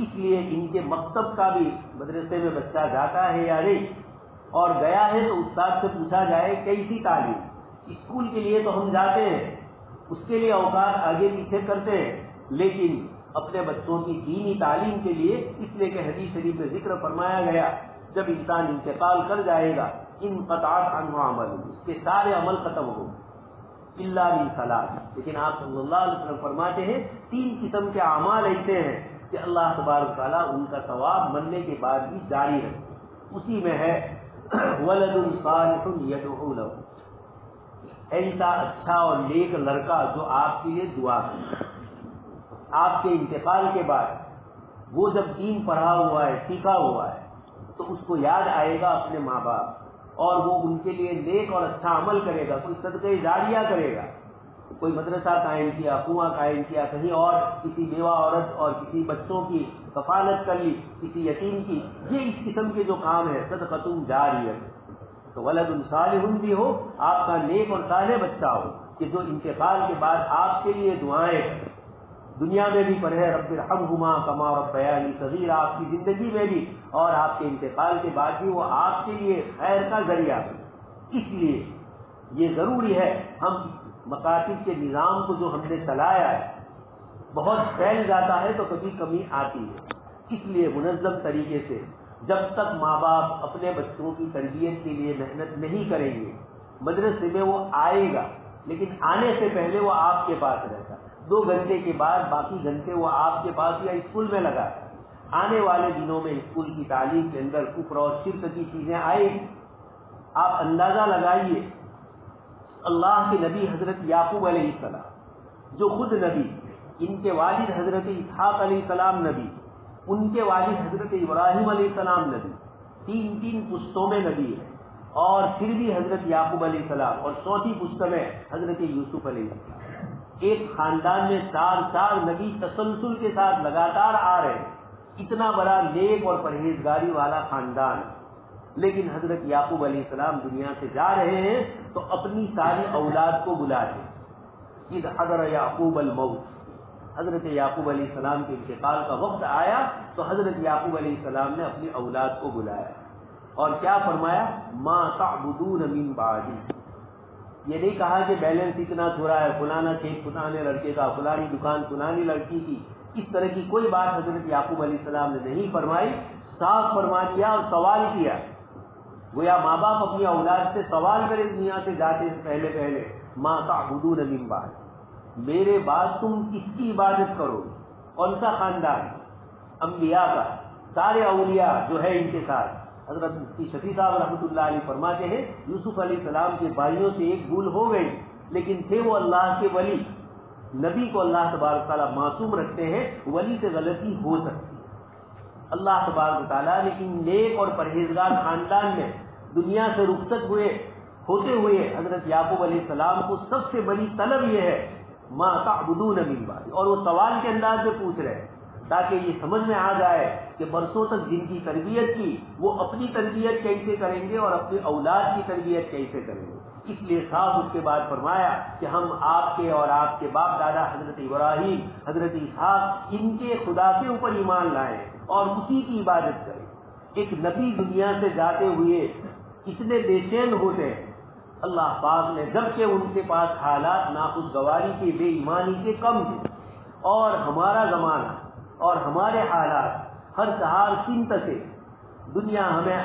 اس لیے ان کے مکتب کا بھی مدرسے میں بچہ جاتا ہے یا نہیں، اور گیا ہے تو استاد سے پوچھا جائے کیسی تعلیم، اسکول کے لیے تو ہم جاتے ہیں، اس کے لیے اوقات آگے پیچھے کرتے ہیں، لیکن اپنے بچوں کی دینی تعلیم کے لیے، اس لیے کہ حدیث شریف میں ذکر فرمایا گیا جب انسان انتقال کر جائے گا انقطعت عنہ عمل، اس کے سارے عمل ختم ہو الا من ثلاث، لیکن آپ صلی اللہ علیہ وسلم فرماتے ہیں 3 قسم کے اعمال ایسے ہیں کہ اللہ تبارک تعالیٰ ان کا ثواب مرنے کے بعد بھی جاری رکھے، اسی میں ہے ولد صالح یدعو له، ایسا اچھا اور نیک لڑکا جو آپ کے لیے دعا کرے، آپ کے انتقال کے بعد وہ جب دین پڑھا ہوا ہے، سیکھا ہوا ہے، تو اس کو یاد آئے گا اپنے ماں باپ اور وہ ان کے لیے نیک اور اچھا عمل کرے گا، کوئی صدقہ جاریہ کرے گا، کوئی مدرسہ قائم کیا، کنواں قائم کیا، کہیں اور کسی بیوہ عورت اور کسی بچوں کی کفالت کر لی، کسی یتیم کی، یہ اس قسم کے جو کام ہے صدقۃ جاریہ، تو ولد صالح بھی ہو، آپ کا نیک اور صالح بچہ ہو کہ جو انتقال کے بعد آپ کے لیے دعائیں دنیا میں بھی پڑھے، رب ارحمہما کما ربیانی صغیرا، آپ کی زندگی میں بھی اور آپ کے انتقال کے بعد بھی وہ آپ کے لیے خیر کا ذریعہ ہے۔ اس لیے یہ ضروری ہے ہم مکاتب کے نظام کو جو ہم نے چلایا ہے بہت پھیل جاتا ہے تو کبھی کمی آتی ہے، اس لیے منظم طریقے سے جب تک ماں باپ اپنے بچوں کی تربیت کے لیے محنت نہیں کریں گے، مدرسے میں وہ آئے گا لیکن آنے سے پہلے وہ آپ کے پاس رہتا، 2 گھنٹے کے بعد باقی گھنٹے وہ آپ کے پاس یا اسکول میں لگا، آنے والے دنوں میں اسکول کی تعلیم کے اندر کفر اور شرک کی چیزیں آئیں گی۔ آپ اندازہ لگائیے، اللہ کے نبی حضرت یعقوب علیہ السلام جو خود نبی، ان کے والد حضرت اسحاق علیہ السلام نبی، ان کے والد حضرت ابراہیم علیہ السلام نبی، 3 پشتوں میں نبی ہے، اور پھر بھی حضرت یعقوب علیہ السلام، اور 4تھی پشت میں حضرت یوسف علیہ السلام۔ ایک خاندان میں 4 نبی تسلسل کے ساتھ لگاتار آ رہے ہیں، اتنا بڑا نیک اور پرہیزگاری والا خاندان، لیکن حضرت یعقوب علیہ السلام دنیا سے جا رہے ہیں تو اپنی ساری اولاد کو بلاتے ہیں۔ اذ حضر یعقوب الموت، حضرت یعقوب علیہ السلام کے انتقال کا وقت آیا تو حضرت یعقوب علیہ السلام نے اپنی اولاد کو بلایا اور کیا فرمایا؟ ما تعبدون من بعدی۔ یہ نہیں کہا کہ بیلنس اتنا تھوڑا ہے، فلانا کھیت فلانے لڑکے کا، فلانی دکان فلانی لڑکی کی، اس طرح کی کوئی بات حضرت یعقوب علیہ السلام نے نہیں فرمائی، صاف فرما دیا اور سوال کیا۔ گویا ماں باپ اپنی اولاد سے سوال کرے دنیا سے جاتے سے پہلے ما تعبدون من بعد، میرے بعد تم کس کی عبادت کرو؟ کون سا خاندان؟ انبیاء کا، سارے اولیاء جو ہے ان کے ساتھ۔ حضرت مفتی شفیع صاحب رحمۃ اللہ علیہ فرماتے ہیں یوسف علیہ السلام کے بھائیوں سے ایک بھول ہو گئی، لیکن تھے وہ اللہ کے ولی، نبی کو اللہ تبارک تعالیٰ معصوم رکھتے ہیں، ولی سے غلطی ہو سکتی ہے۔ اللہ تبارک تعالیٰ نے ان نیک اور پرہیزگار خاندان میں دنیا سے رخصت ہوتے ہوئے حضرت یعقوب علیہ السلام کو سب سے بڑی طلب یہ ہے ما تعبدون من بعد، اور وہ سوال کے انداز میں پوچھ رہے ہیں تاکہ یہ سمجھ میں آ جائے کہ برسوں تک جن کی تربیت کی وہ اپنی تربیت کیسے کریں گے اور اپنی اولاد کی تربیت کیسے کریں گے۔ اس لیے صاحب اس کے بعد فرمایا کہ ہم آپ کے اور آپ کے باپ دادا حضرت ابراہیم، حضرت اسحاق، ان کے خدا کے اوپر ایمان لائیں اور اسی کی عبادت کریں۔ ایک نبی دنیا سے جاتے ہوئے اتنے بے چین ہوتے ہیں، اللہ پاک نے جبکہ ان کے پاس حالات ناخوشگواری کے، بے ایمانی کے کم تھے، اور ہمارا زمانہ اور ہمارے حالات ہر سہار سمت سے دنیا ہمیں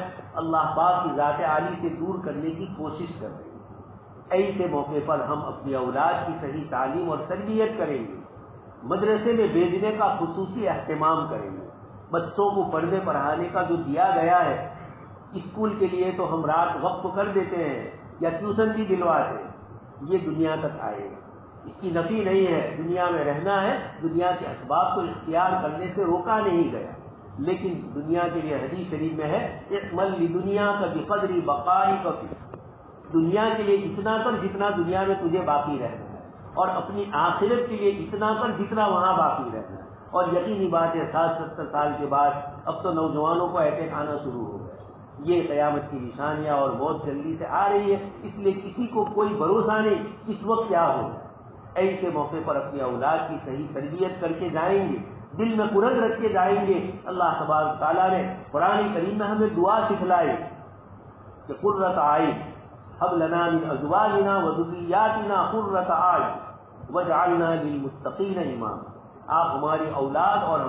اللہ پاک کی ذات عالی سے دور کرنے کی کوشش کر رہی ہے۔ ایسے موقع پر ہم اپنی اولاد کی صحیح تعلیم اور تربیت کریں گے، مدرسے میں بھیجنے کا خصوصی اہتمام کریں گے، بچوں کو پڑھنے پڑھانے کا جو دیا گیا ہے، اسکول کے لیے تو ہم رات وقت کر دیتے ہیں یا ٹیوشن بھی دلواتے ہیں، یہ دنیا تک آئے گا، اس کی نفی نہیں ہے، دنیا میں رہنا ہے، دنیا کے اسباب کو اختیار کرنے سے روکا نہیں گیا، لیکن دنیا کے لیے حدیث شریف میں ہے اعمل لدنیا کا بقدر بقائک فی، دنیا کے لیے اتنا کر جتنا دنیا میں تجھے باقی رہنا ہے، اور اپنی آخرت کے لیے اتنا کر جتنا وہاں باقی رہنا ہے۔ اور یقینی بات ہے 60-70 سال کے بعد اب تو نوجوانوں کو اٹیک آنا شروع ہو گیا، یہ قیامت کی نشانیاں اور بہت جلدی سے آ رہی ہے، اس لیے کسی کو کوئی بھروسہ نہیں اس وقت کیا ہو۔ ایسے موقع پر اپنی اولاد کی صحیح تربیت کر کے جائیں گے، دل میں قرت رکھ کے جائیں گے۔ اللہ تبارک تعالیٰ نے قرآن کریم میں ہمیں دعا سکھلائی کہ قرۃ اعین ہب لنا من ازواجنا وذریاتنا قرۃ اعین واجعلنا للمتقین اماما، آپ ہماری اولاد اور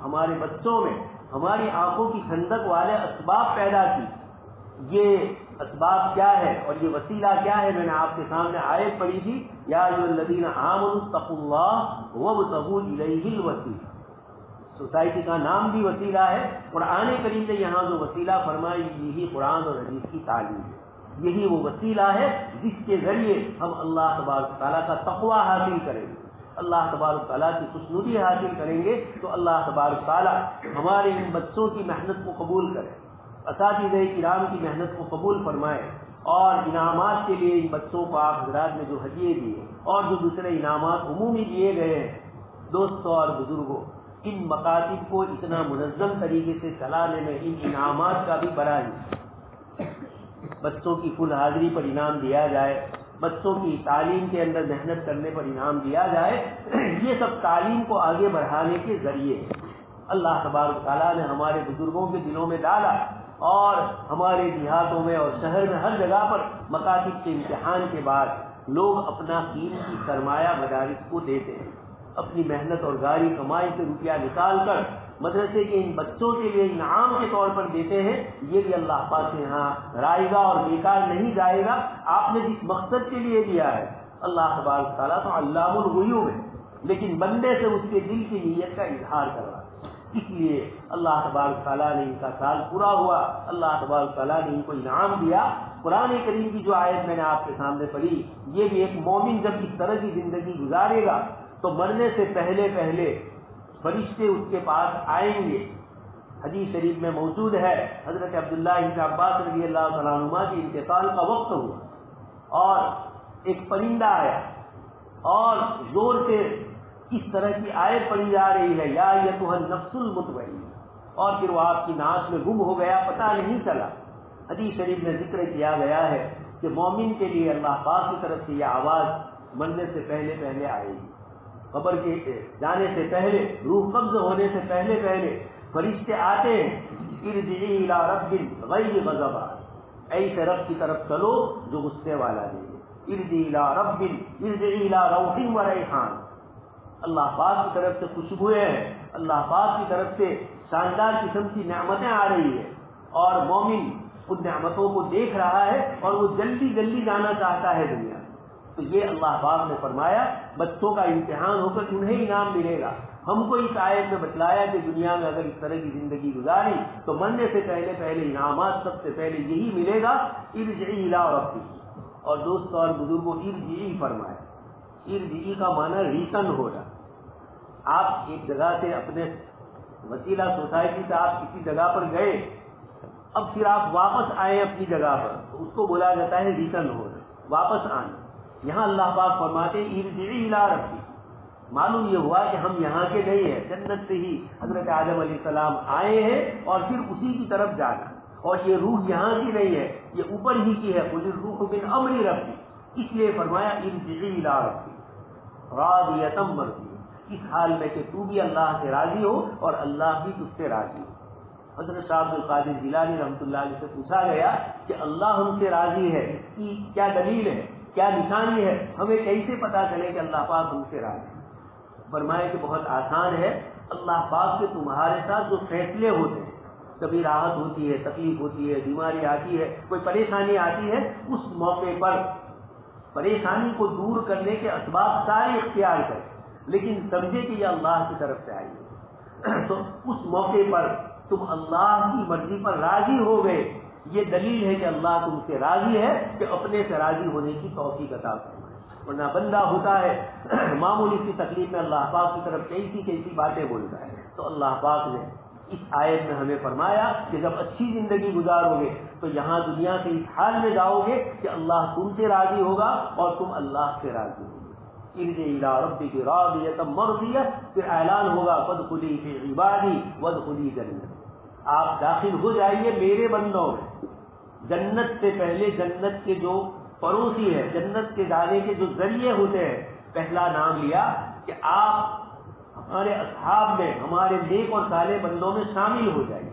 ہمارے بچوں میں ہماری آنکھوں کی ٹھنڈک والے اسباب پیدا کی۔ یہ اسباب کیا ہے اور یہ وسیلہ کیا ہے؟ میں نے آپ کے سامنے آیت پڑھی تھی، یا ایھا الذین آمنوا اتقوا اللہ وابتغوا الیہ الوسیلہ۔ سوسائٹی کا نام بھی وسیلہ ہے، قرآن کریم نے یہاں جو وسیلہ فرمائی یہی قرآن اور حدیث کی تعلیم ہے، یہی وہ وسیلہ ہے جس کے ذریعے ہم اللہ تبارک تعالیٰ کا تقوی حاصل کریں گے، اللہ تبارک تعالیٰ کی خوشنودی حاصل کریں گے، تو اللہ تبارک تعالیٰ ہمارے ان بچوں کی محنت کو قبول کرے، اساتذہ کرام کی محنت کو قبول فرمائے، اور انعامات کے لیے ان بچوں کو آپ حضرات نے جو ہدیے دیے اور جو دوسرے انعامات عمومی دیے گئے ہیں، دوستوں اور بزرگوں، ان مکاتب کو اتنا منظم طریقے سے چلانے میں ان انعامات کا بھی بڑا ہے۔ بچوں کی فل حاضری پر انعام دیا جائے، بچوں کی تعلیم کے اندر محنت کرنے پر انعام دیا جائے، یہ سب تعلیم کو آگے بڑھانے کے ذریعے اللہ تبارک تعالیٰ نے ہمارے بزرگوں کے دلوں میں ڈالا اور ہمارے دیہاتوں میں اور شہر میں ہر جگہ پر مکاتب کے امتحان کے بعد لوگ اپنا قیمتی سرمایہ مدارس کو دیتے ہیں، اپنی محنت اور گاری کمائی سے روپیہ نکال کر مدرسے کے ان بچوں کے لیے انعام کے طور پر دیتے ہیں۔ یہ بھی اللہ پاک کے یہاں رائے گا اور بیکار نہیں جائے گا۔ آپ نے جس مقصد کے لیے دیا ہے، اللہ تبارک تعالیٰ تو علام الغیوب ہے، لیکن بندے سے اس کے دل کی نیت کا اظہار کروا، اس لیے اللہ تبارک تعالیٰ نے ان کا سال پورا ہوا، اللہ تبارک تعالیٰ نے ان کو انعام دیا۔ قرآن کریم کی جو آیت میں نے آپ کے سامنے پڑھی، یہ بھی ایک مومن جب اس طرح کی زندگی گزارے گا تو مرنے سے پہلے پہلے فرشتے اس کے پاس آئیں گے۔ حدیث شریف میں موجود ہے، حضرت عبداللہ بن عباس رضی اللہ تعالیٰ عنہما کے انتقال کا وقت ہوا اور ایک پرندہ آیا اور زور سے اس طرح کی آیت پڑھی جا رہی ہے، یا ایتھا النفس المطمئنہ، اور پھر وہ آپ کی ناس میں گم ہو گیا، پتہ نہیں چلا۔ حدیث شریف میں ذکر کیا گیا ہے کہ مومن کے لیے اللہ پاک کی طرف سے یہ آواز مرنے سے پہلے پہلے آئے گی، قبر کے جانے سے پہلے، روح قبض ہونے سے پہلے پہلے فرشتے آتے ہیں، ارجعی الی رب غیر غضبان، ایسے رب کی طرف چلو جو غصے والا نہیں ہے، ارجعی الی رب ارجعی الی روح و ریحان، اللہ پاک کی طرف سے خوشبوئیں ہیں، اللہ پاک کی طرف سے شاندار قسم کی نعمتیں آ رہی ہیں، اور مومن ان نعمتوں کو دیکھ رہا ہے اور وہ جلدی جلدی جانا چاہتا ہے دنیا۔ تو یہ اللہ پاک نے فرمایا بچوں کا امتحان ہو کر انہیں انعام ملے گا۔ ہم کو اس آیت میں بتلایا کہ دنیا میں اگر اس طرح کی زندگی گزاری تو مرنے سے پہلے پہلے انعامات سب سے پہلے یہی ملے گا، ارجعی الی ربک۔ اور دوستوں اور بزرگوں، ارجعی فرمایا، ارجعی کا معنی ریٹرن ہونا۔ آپ ایک جگہ سے اپنے وسیلہ سوسائٹی سے آپ کسی جگہ پر گئے، اب پھر آپ واپس آئے اپنی جگہ پر، تو اس کو بولا جاتا ہے ریٹرن ہونا، واپس آنا۔ یہاں اللہ پاک فرماتے ارجعی الی ربک، معلوم یہ ہوا کہ ہم یہاں کے نہیں ہیں، جنت سے ہی حضرت آدم علیہ السلام آئے ہیں اور پھر اسی کی طرف جانا، اور یہ روح یہاں کی نہیں ہے، یہ اوپر ہی کی ہے، قل الروح من امر ربی، اس لیے فرمایا ارجعی الی ربک راضیۃ مرضیہ، اس حال میں کہ تو بھی اللہ سے راضی ہو اور اللہ بھی تجھ سے راضی ہو۔ حضرت شاہ عبد القادر جیلانی رحمۃ اللہ علیہ سے پوچھا گیا کہ اللہ ہم سے راضی ہے، اس کی کیا دلیل ہے، کیا نشانی ہے، ہمیں کیسے پتا چلے کہ اللہ پاک ہم سے راضی ہے؟ فرمایا کہ بہت آسان ہے، اللہ پاک سے تمہارے ساتھ جو فیصلے ہوتے ہیں، کبھی راحت ہوتی ہے، تکلیف ہوتی ہے، بیماری آتی ہے، کوئی پریشانی آتی ہے، اس موقع پر پریشانی کو دور کرنے کے اسباب سارے اختیار کریں، لیکن سمجھے کہ یہ اللہ کی طرف سے آئی ہے، تو اس موقع پر تم اللہ کی مرضی پر راضی ہو گئے، یہ دلیل ہے کہ اللہ تم سے راضی ہے کہ اپنے سے راضی ہونے کی توفیق عطا فرمائے۔ ورنہ بندہ ہوتا ہے معمولی سی تکلیف میں اللہ پاک کی طرف کیسی کیسی باتیں بولتا ہے۔ تو اللہ پاک نے اس آیت میں ہمیں فرمایا کہ جب اچھی زندگی گزارو گے تو یہاں دنیا سے اس حال میں جاؤ گے کہ اللہ تم سے راضی ہوگا اور تم اللہ سے راضی ہوگے۔ ارجعی الی ربک راضیۃ مرضیہ، پھر اعلان ہوگا فادخلی فی عبادی وادخلی جنتی، آپ داخل ہو جائیے میرے بندوں میں۔ جنت سے پہلے جنت کے جو پڑوسی ہے، جنت کے جانے کے جو ذریعے ہوتے ہیں، پہلا نام لیا کہ آپ ہمارے اصحاب میں، ہمارے نیک اور صالح بندوں میں شامل ہو جائیے۔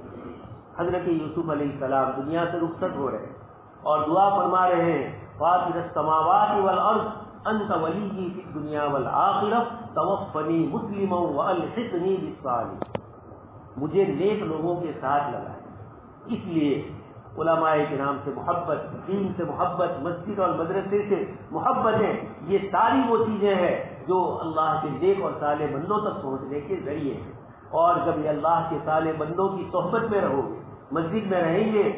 حضرت یوسف علیہ السلام دنیا سے رخصت ہو رہے ہیں اور دعا فرما رہے ہیں، فاطر السماوات والارض انت ولی فی الدنیا والآخرہ توفنی مسلما والحقنی بالصالحین، مجھے نیک لوگوں کے ساتھ لگائے۔ اس لیے علماء کرام سے محبت، دین سے محبت، مسجد اور مدرسے سے محبتیں، یہ ساری وہ چیزیں ہیں جو اللہ کے نیک اور صالح بندوں تک پہنچنے کے ذریعے ہیں۔ اور جب یہ اللہ کے صالح بندوں کی صحبت میں رہو گے، مسجد میں رہیں گے،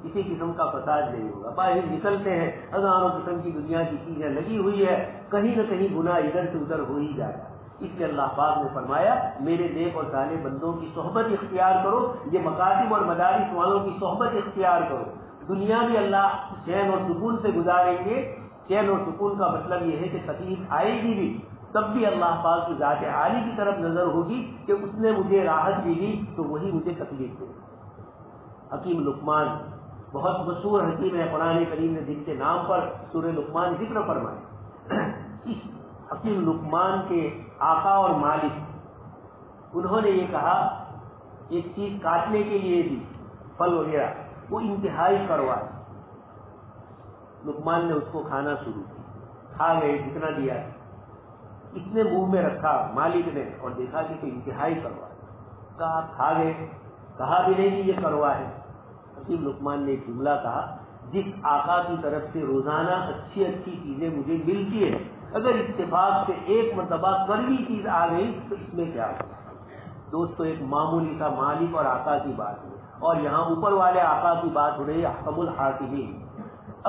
کسی قسم کا فساد نہیں ہوگا۔ باہر نکلتے ہیں، ہزاروں قسم کی دنیا کی چیزیں لگی ہوئی ہے، کہیں نہ کہیں گناہ ادھر سے ادھر ہو ہی جائے گا۔ اس لیے اللہ پاک نے فرمایا میرے نیک اور صالح بندوں کی صحبت اختیار کرو، یہ مکاتب اور مدارس والوں کی صحبت اختیار کرو۔ دنیا بھی اللہ چین اور سکون سے گزاریں گے۔ چین اور سکون کا مطلب یہ ہے کہ تکلیف آئے گی بھی، تب بھی اللہ پاک کی ذات عالی کی طرف نظر ہوگی کہ اس نے مجھے راحت بھی دی تو وہی مجھے تکلیف دے۔ حکیم لقمان بہت مشہور حکیم ہے، قرآن کریم نے جن کے نام پر سورہ لقمان ذکر فرمائے، اس حکیم لقمان کے آقا اور مالک انہوں نے یہ کہا، ایک چیز کاٹنے کے لیے بھی، پھل وغیرہ وہ انتہائی کڑوا ہے۔ لقمان نے اس کو کھانا شروع کیا، کھا گئے جتنا دیا، اس نے منہ میں رکھا مالک نے اور دیکھا کہ تو انتہائی کڑوا ہے، کہا کھا گئے، کہا بھی نہیں کہ یہ کڑوا ہے۔ حکیم لقمان نے ایک جملہ کہا، جس آقا کی طرف سے روزانہ اچھی اچھی چیزیں مجھے ملتی ہے، اگر اتفاق سے ایک مرتبہ کڑوی چیز آ گئی تو اس میں کیا ہو۔ دوستو ایک معمولی سا مالک اور آقا کی بات ہے، اور یہاں اوپر والے آقا کی بات ہو رہی ہے، احکم الحاکمین۔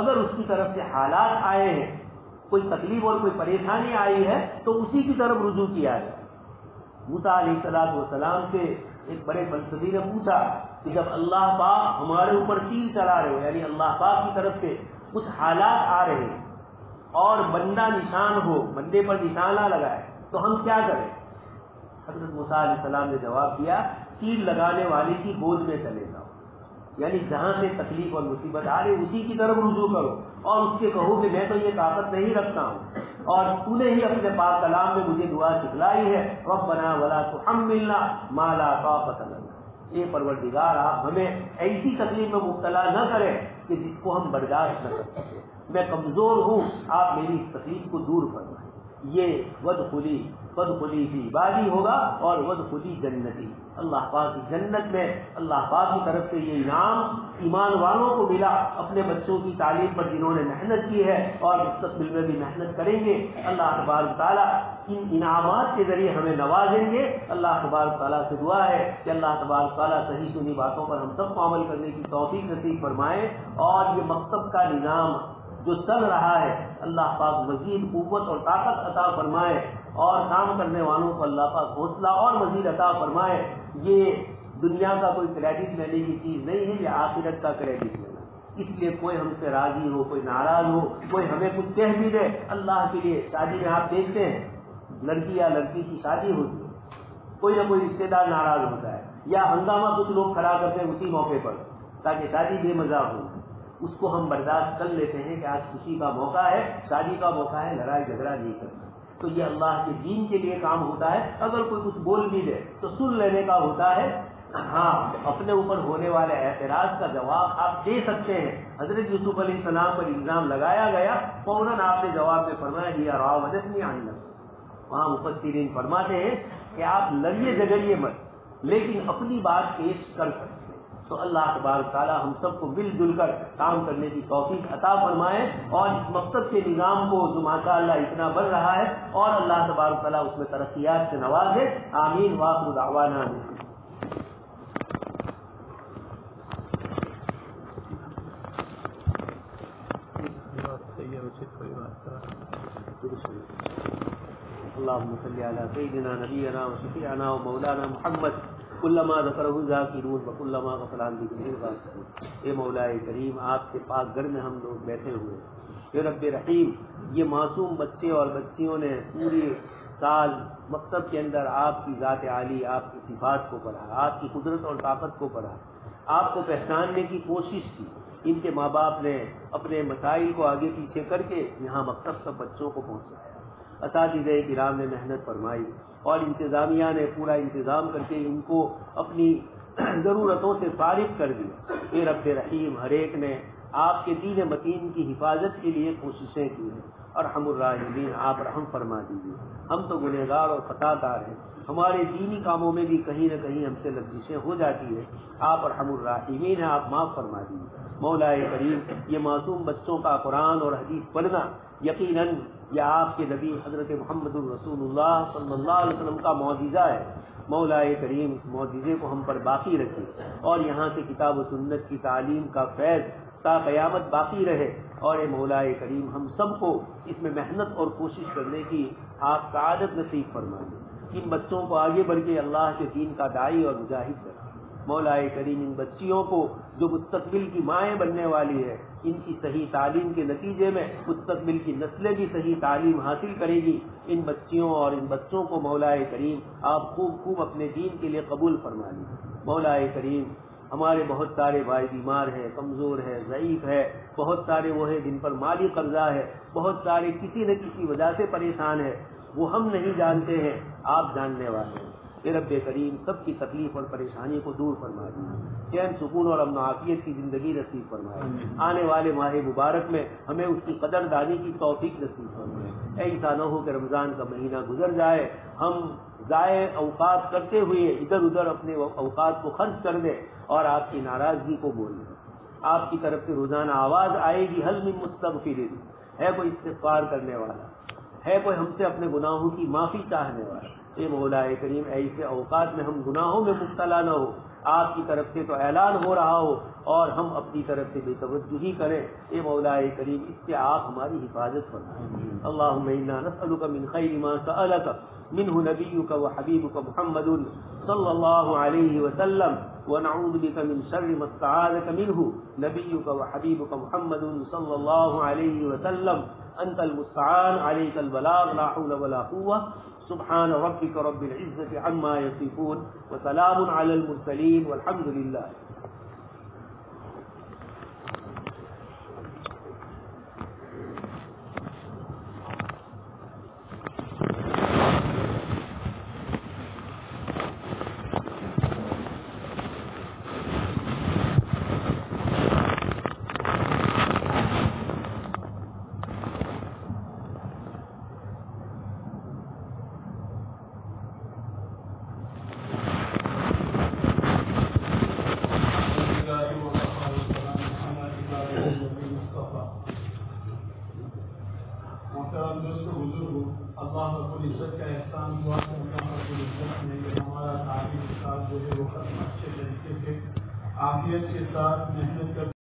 اگر اس کی طرف سے حالات آئے ہیں، کوئی تکلیف اور کوئی پریشانی آئی ہے تو اسی کی طرف رجوع کیا جائے۔ موسیٰ علیہ السلام سے ایک بڑے فلسفی نے پوچھا کہ جب اللہ پاک ہمارے اوپر تیر چلا رہے ہو، یعنی اللہ پاک کی طرف سے کچھ حالات آ رہے ہیں اور بندہ نشان ہو، بندے پر نشانہ لگائے، تو ہم کیا کریں؟ حضرت موسیٰ علیہ السلام نے جواب دیا، تیر لگانے والے کی گود میں چلے جاؤ، یعنی جہاں سے تکلیف اور مصیبت آ رہی اسی کی طرف رجوع کرو، اور اس سے کہو کہ میں تو یہ طاقت نہیں رکھتا ہوں، اور تو نے ہی اپنے پاک کلام میں مجھے دعا سکھلائی ہے، ربنا ولا تحملنا ما لا طاقت لنا، اے پروردگار آپ ہمیں ایسی تکلیف میں مبتلا نہ کریں کہ جس کو ہم برداشت نہ کر سکیں، میں کمزور ہوں، آپ میری اس تکلیف کو دور فرمائیں۔ یہ وادخلی فی عبادی ہوگا اور وادخلی جنتی، اللہ پاک کی جنت میں اللہ پاک کی طرف سے یہ انعام ایمان والوں کو ملا، اپنے بچوں کی تعلیم پر جنہوں نے محنت کی ہے اور مستقبل میں بھی محنت کریں گے، اللہ تبارک تعالیٰ ان انعامات کے ذریعے ہمیں نوازیں گے۔ اللہ تبارک تعالیٰ سے دعا ہے کہ اللہ تبارک تعالیٰ صحیح سنی باتوں پر ہم سب کو عمل کرنے کی توفیق نصیب فرمائے، اور یہ مکتب کا نظام جو چل رہا ہے اللہ پاک مزید قوت اور طاقت عطا فرمائے، اور کام کرنے والوں کو اللہ پاک حوصلہ اور مزید عطا فرمائے۔ یہ دنیا کا کوئی کریڈٹ لینے کی چیز نہیں ہے، یہ آخرت کا کریڈٹ لینا، اس لیے کوئی ہم سے راضی ہو، کوئی ناراض ہو، کوئی ہمیں کچھ کہہ بھی دے، اللہ کے لیے شادی میں آپ دیکھتے ہیں لڑکی یا لڑکی کی شادی ہوتی ہے، کوئی نہ کوئی رشتے دار ناراض ہوتا ہے یا ہنگامہ کچھ لوگ کھڑا کرتے ہیں اسی موقع پر تاکہ شادی بے مزہ ہو، اس کو ہم برداشت کر لیتے ہیں کہ آج خوشی کا موقع ہے، شادی کا موقع ہے، لڑائی جھگڑا نہیں کرنا۔ تو یہ اللہ کے دین کے لیے کام ہوتا ہے، اگر کوئی کچھ بول بھی دے تو سن لینے کا ہوتا ہے، ہاں اپنے اوپر ہونے والے اعتراض کا جواب آپ دے سکتے ہیں۔ حضرت یوسف علیہ السلام پر الزام لگایا گیا، فوراً آپ نے جواب میں فرمایا دیا راودتنی عن نفسی۔ وہاں مفسرین فرماتے ہیں کہ آپ لڑیے جھگڑیے مت، لیکن اپنی بات پیش کر سکتے ہیں۔ تو اللہ تبارک تعالیٰ ہم سب کو مل جل کر کام کرنے کی توفیق عطا فرمائے، اور اس مقصد کے نظام کو جو ماشاء اللہ اتنا بڑھ رہا ہے، اور اللہ تبارک تعالیٰ اس میں ترقیات سے نوازے۔ آمین وآخر دعوانا۔ اللهم صل على سيدنا نبينا وشفيعنا ومولانا محمد کلما ذکرہ الذاکرون وکلما غفل عن ذکرہ الغافلون۔ اے مولا کریم، آپ کے پاک گھر میں ہم لوگ بیٹھے ہوئے، اے رب رحیم، یہ معصوم بچے اور بچیوں نے پوری سال مکتب کے اندر آپ کی ذات عالی، آپ کی صفات کو پڑھا، آپ کی قدرت اور طاقت کو پڑھا، آپ کو پہچاننے کی کوشش کی۔ ان کے ماں باپ نے اپنے مسائل کو آگے پیچھے کر کے یہاں مکتب تک بچوں کو پہنچایا، اساتذہ کرام نے محنت فرمائی، اور انتظامیہ نے پورا انتظام کر کے ان کو اپنی ضرورتوں سے فارغ کر دیا۔ اے رب رحیم، ہر ایک نے آپ کے دین متین کی حفاظت کے لیے کوششیں کی ہیں، ارحم الراحمین آپ رحم فرما دیجیے۔ ہم تو گنہگار اور خطا کار ہیں، ہمارے دینی کاموں میں بھی کہیں نہ کہیں ہم سے لغزشیں ہو جاتی ہے، آپ ارحم الراحمین ہیں، آپ معاف فرما دیجیے۔ مولا کریم، یہ معصوم بچوں کا قرآن اور حدیث پڑھنا یقیناً یہ آپ کے نبی حضرت محمد الرسول اللہ صلی اللہ علیہ وسلم کا معجزہ ہے۔ مولا کریم، اس معجزے کو ہم پر باقی رکھے، اور یہاں سے کتاب و سنت کی تعلیم کا فیض تا قیامت باقی رہے، اور اے مولا کریم ہم سب کو اس میں محنت اور کوشش کرنے کی آپ سعادت نصیب فرمائیں۔ ان بچوں کو آگے بڑھ کے اللہ کے دین کا داعی اور مجاہد کریں۔ مولا کریم، ان بچیوں کو جو مستقبل کی مائیں بننے والی ہے، ان کی صحیح تعلیم کے نتیجے میں مستقبل کی نسلیں بھی صحیح تعلیم حاصل کرے گی۔ ان بچیوں اور ان بچوں کو مولا کریم آپ خوب خوب اپنے دین کے لیے قبول فرما لیجیے۔ مولا کریم، ہمارے بہت سارے بھائی بیمار ہیں، کمزور ہے، ضعیف ہے، بہت سارے وہ ہیں جن پر مالی قرضہ ہے، بہت سارے کسی نہ کسی وجہ سے پریشان ہے، وہ ہم نہیں جانتے ہیں، آپ جاننے والے ہیں۔ اے رب کریم سب کی تکلیف اور پریشانی کو دور فرما دے، چین سکون اور امن و عافیت کی زندگی نصیب فرمائے، آنے والے ماہ مبارک میں ہمیں اس کی قدر دانی کی توفیق نصیب فرمائے۔ ایسا نہ ہو کہ رمضان کا مہینہ گزر جائے، ہم ضائع اوقات کرتے ہوئے ادھر ادھر اپنے اوقات کو خرچ کر دیں اور آپ کی ناراضگی کو بول دیں۔ آپ کی طرف سے روزانہ آواز آئے گی، حل من مستغفر، ہے کوئی استغفار کرنے والا، ہے کوئی ہم سے اپنے گناہوں کی معافی چاہنے والا۔ اے مولا کریم ایسے اوقات میں ہم گناہوں میں مبتلا نہ ہو، آپ کی طرف سے تو اعلان ہو رہا ہو اور ہم اپنی طرف سے بے توجہی کریں۔ اے مولا کریم اس سے آپ ہماری حفاظت فرمائیں۔ اللہم انا نسألک من خیر ما سألک منہ نبیک و حبیبک محمد صلی اللہ علیہ وسلم ونعوذ بک من شر ما استعاذک منہ نبیک و حبیبک محمد صلی اللہ علیہ وسلم۔ انت المستعان علیک البلاغ لا حول ولا قوة۔ سبحان ربك رب العزة عما يصفون وسلام على المرسلين والحمد لله۔ اللہ رب العزت کا احسان ہوا کہ اللہ رب العزت نے یہ ہمارا تعلیم سال جو ہے وہ ختم اچھے طریقے سے عافیت کے ساتھ محنت کر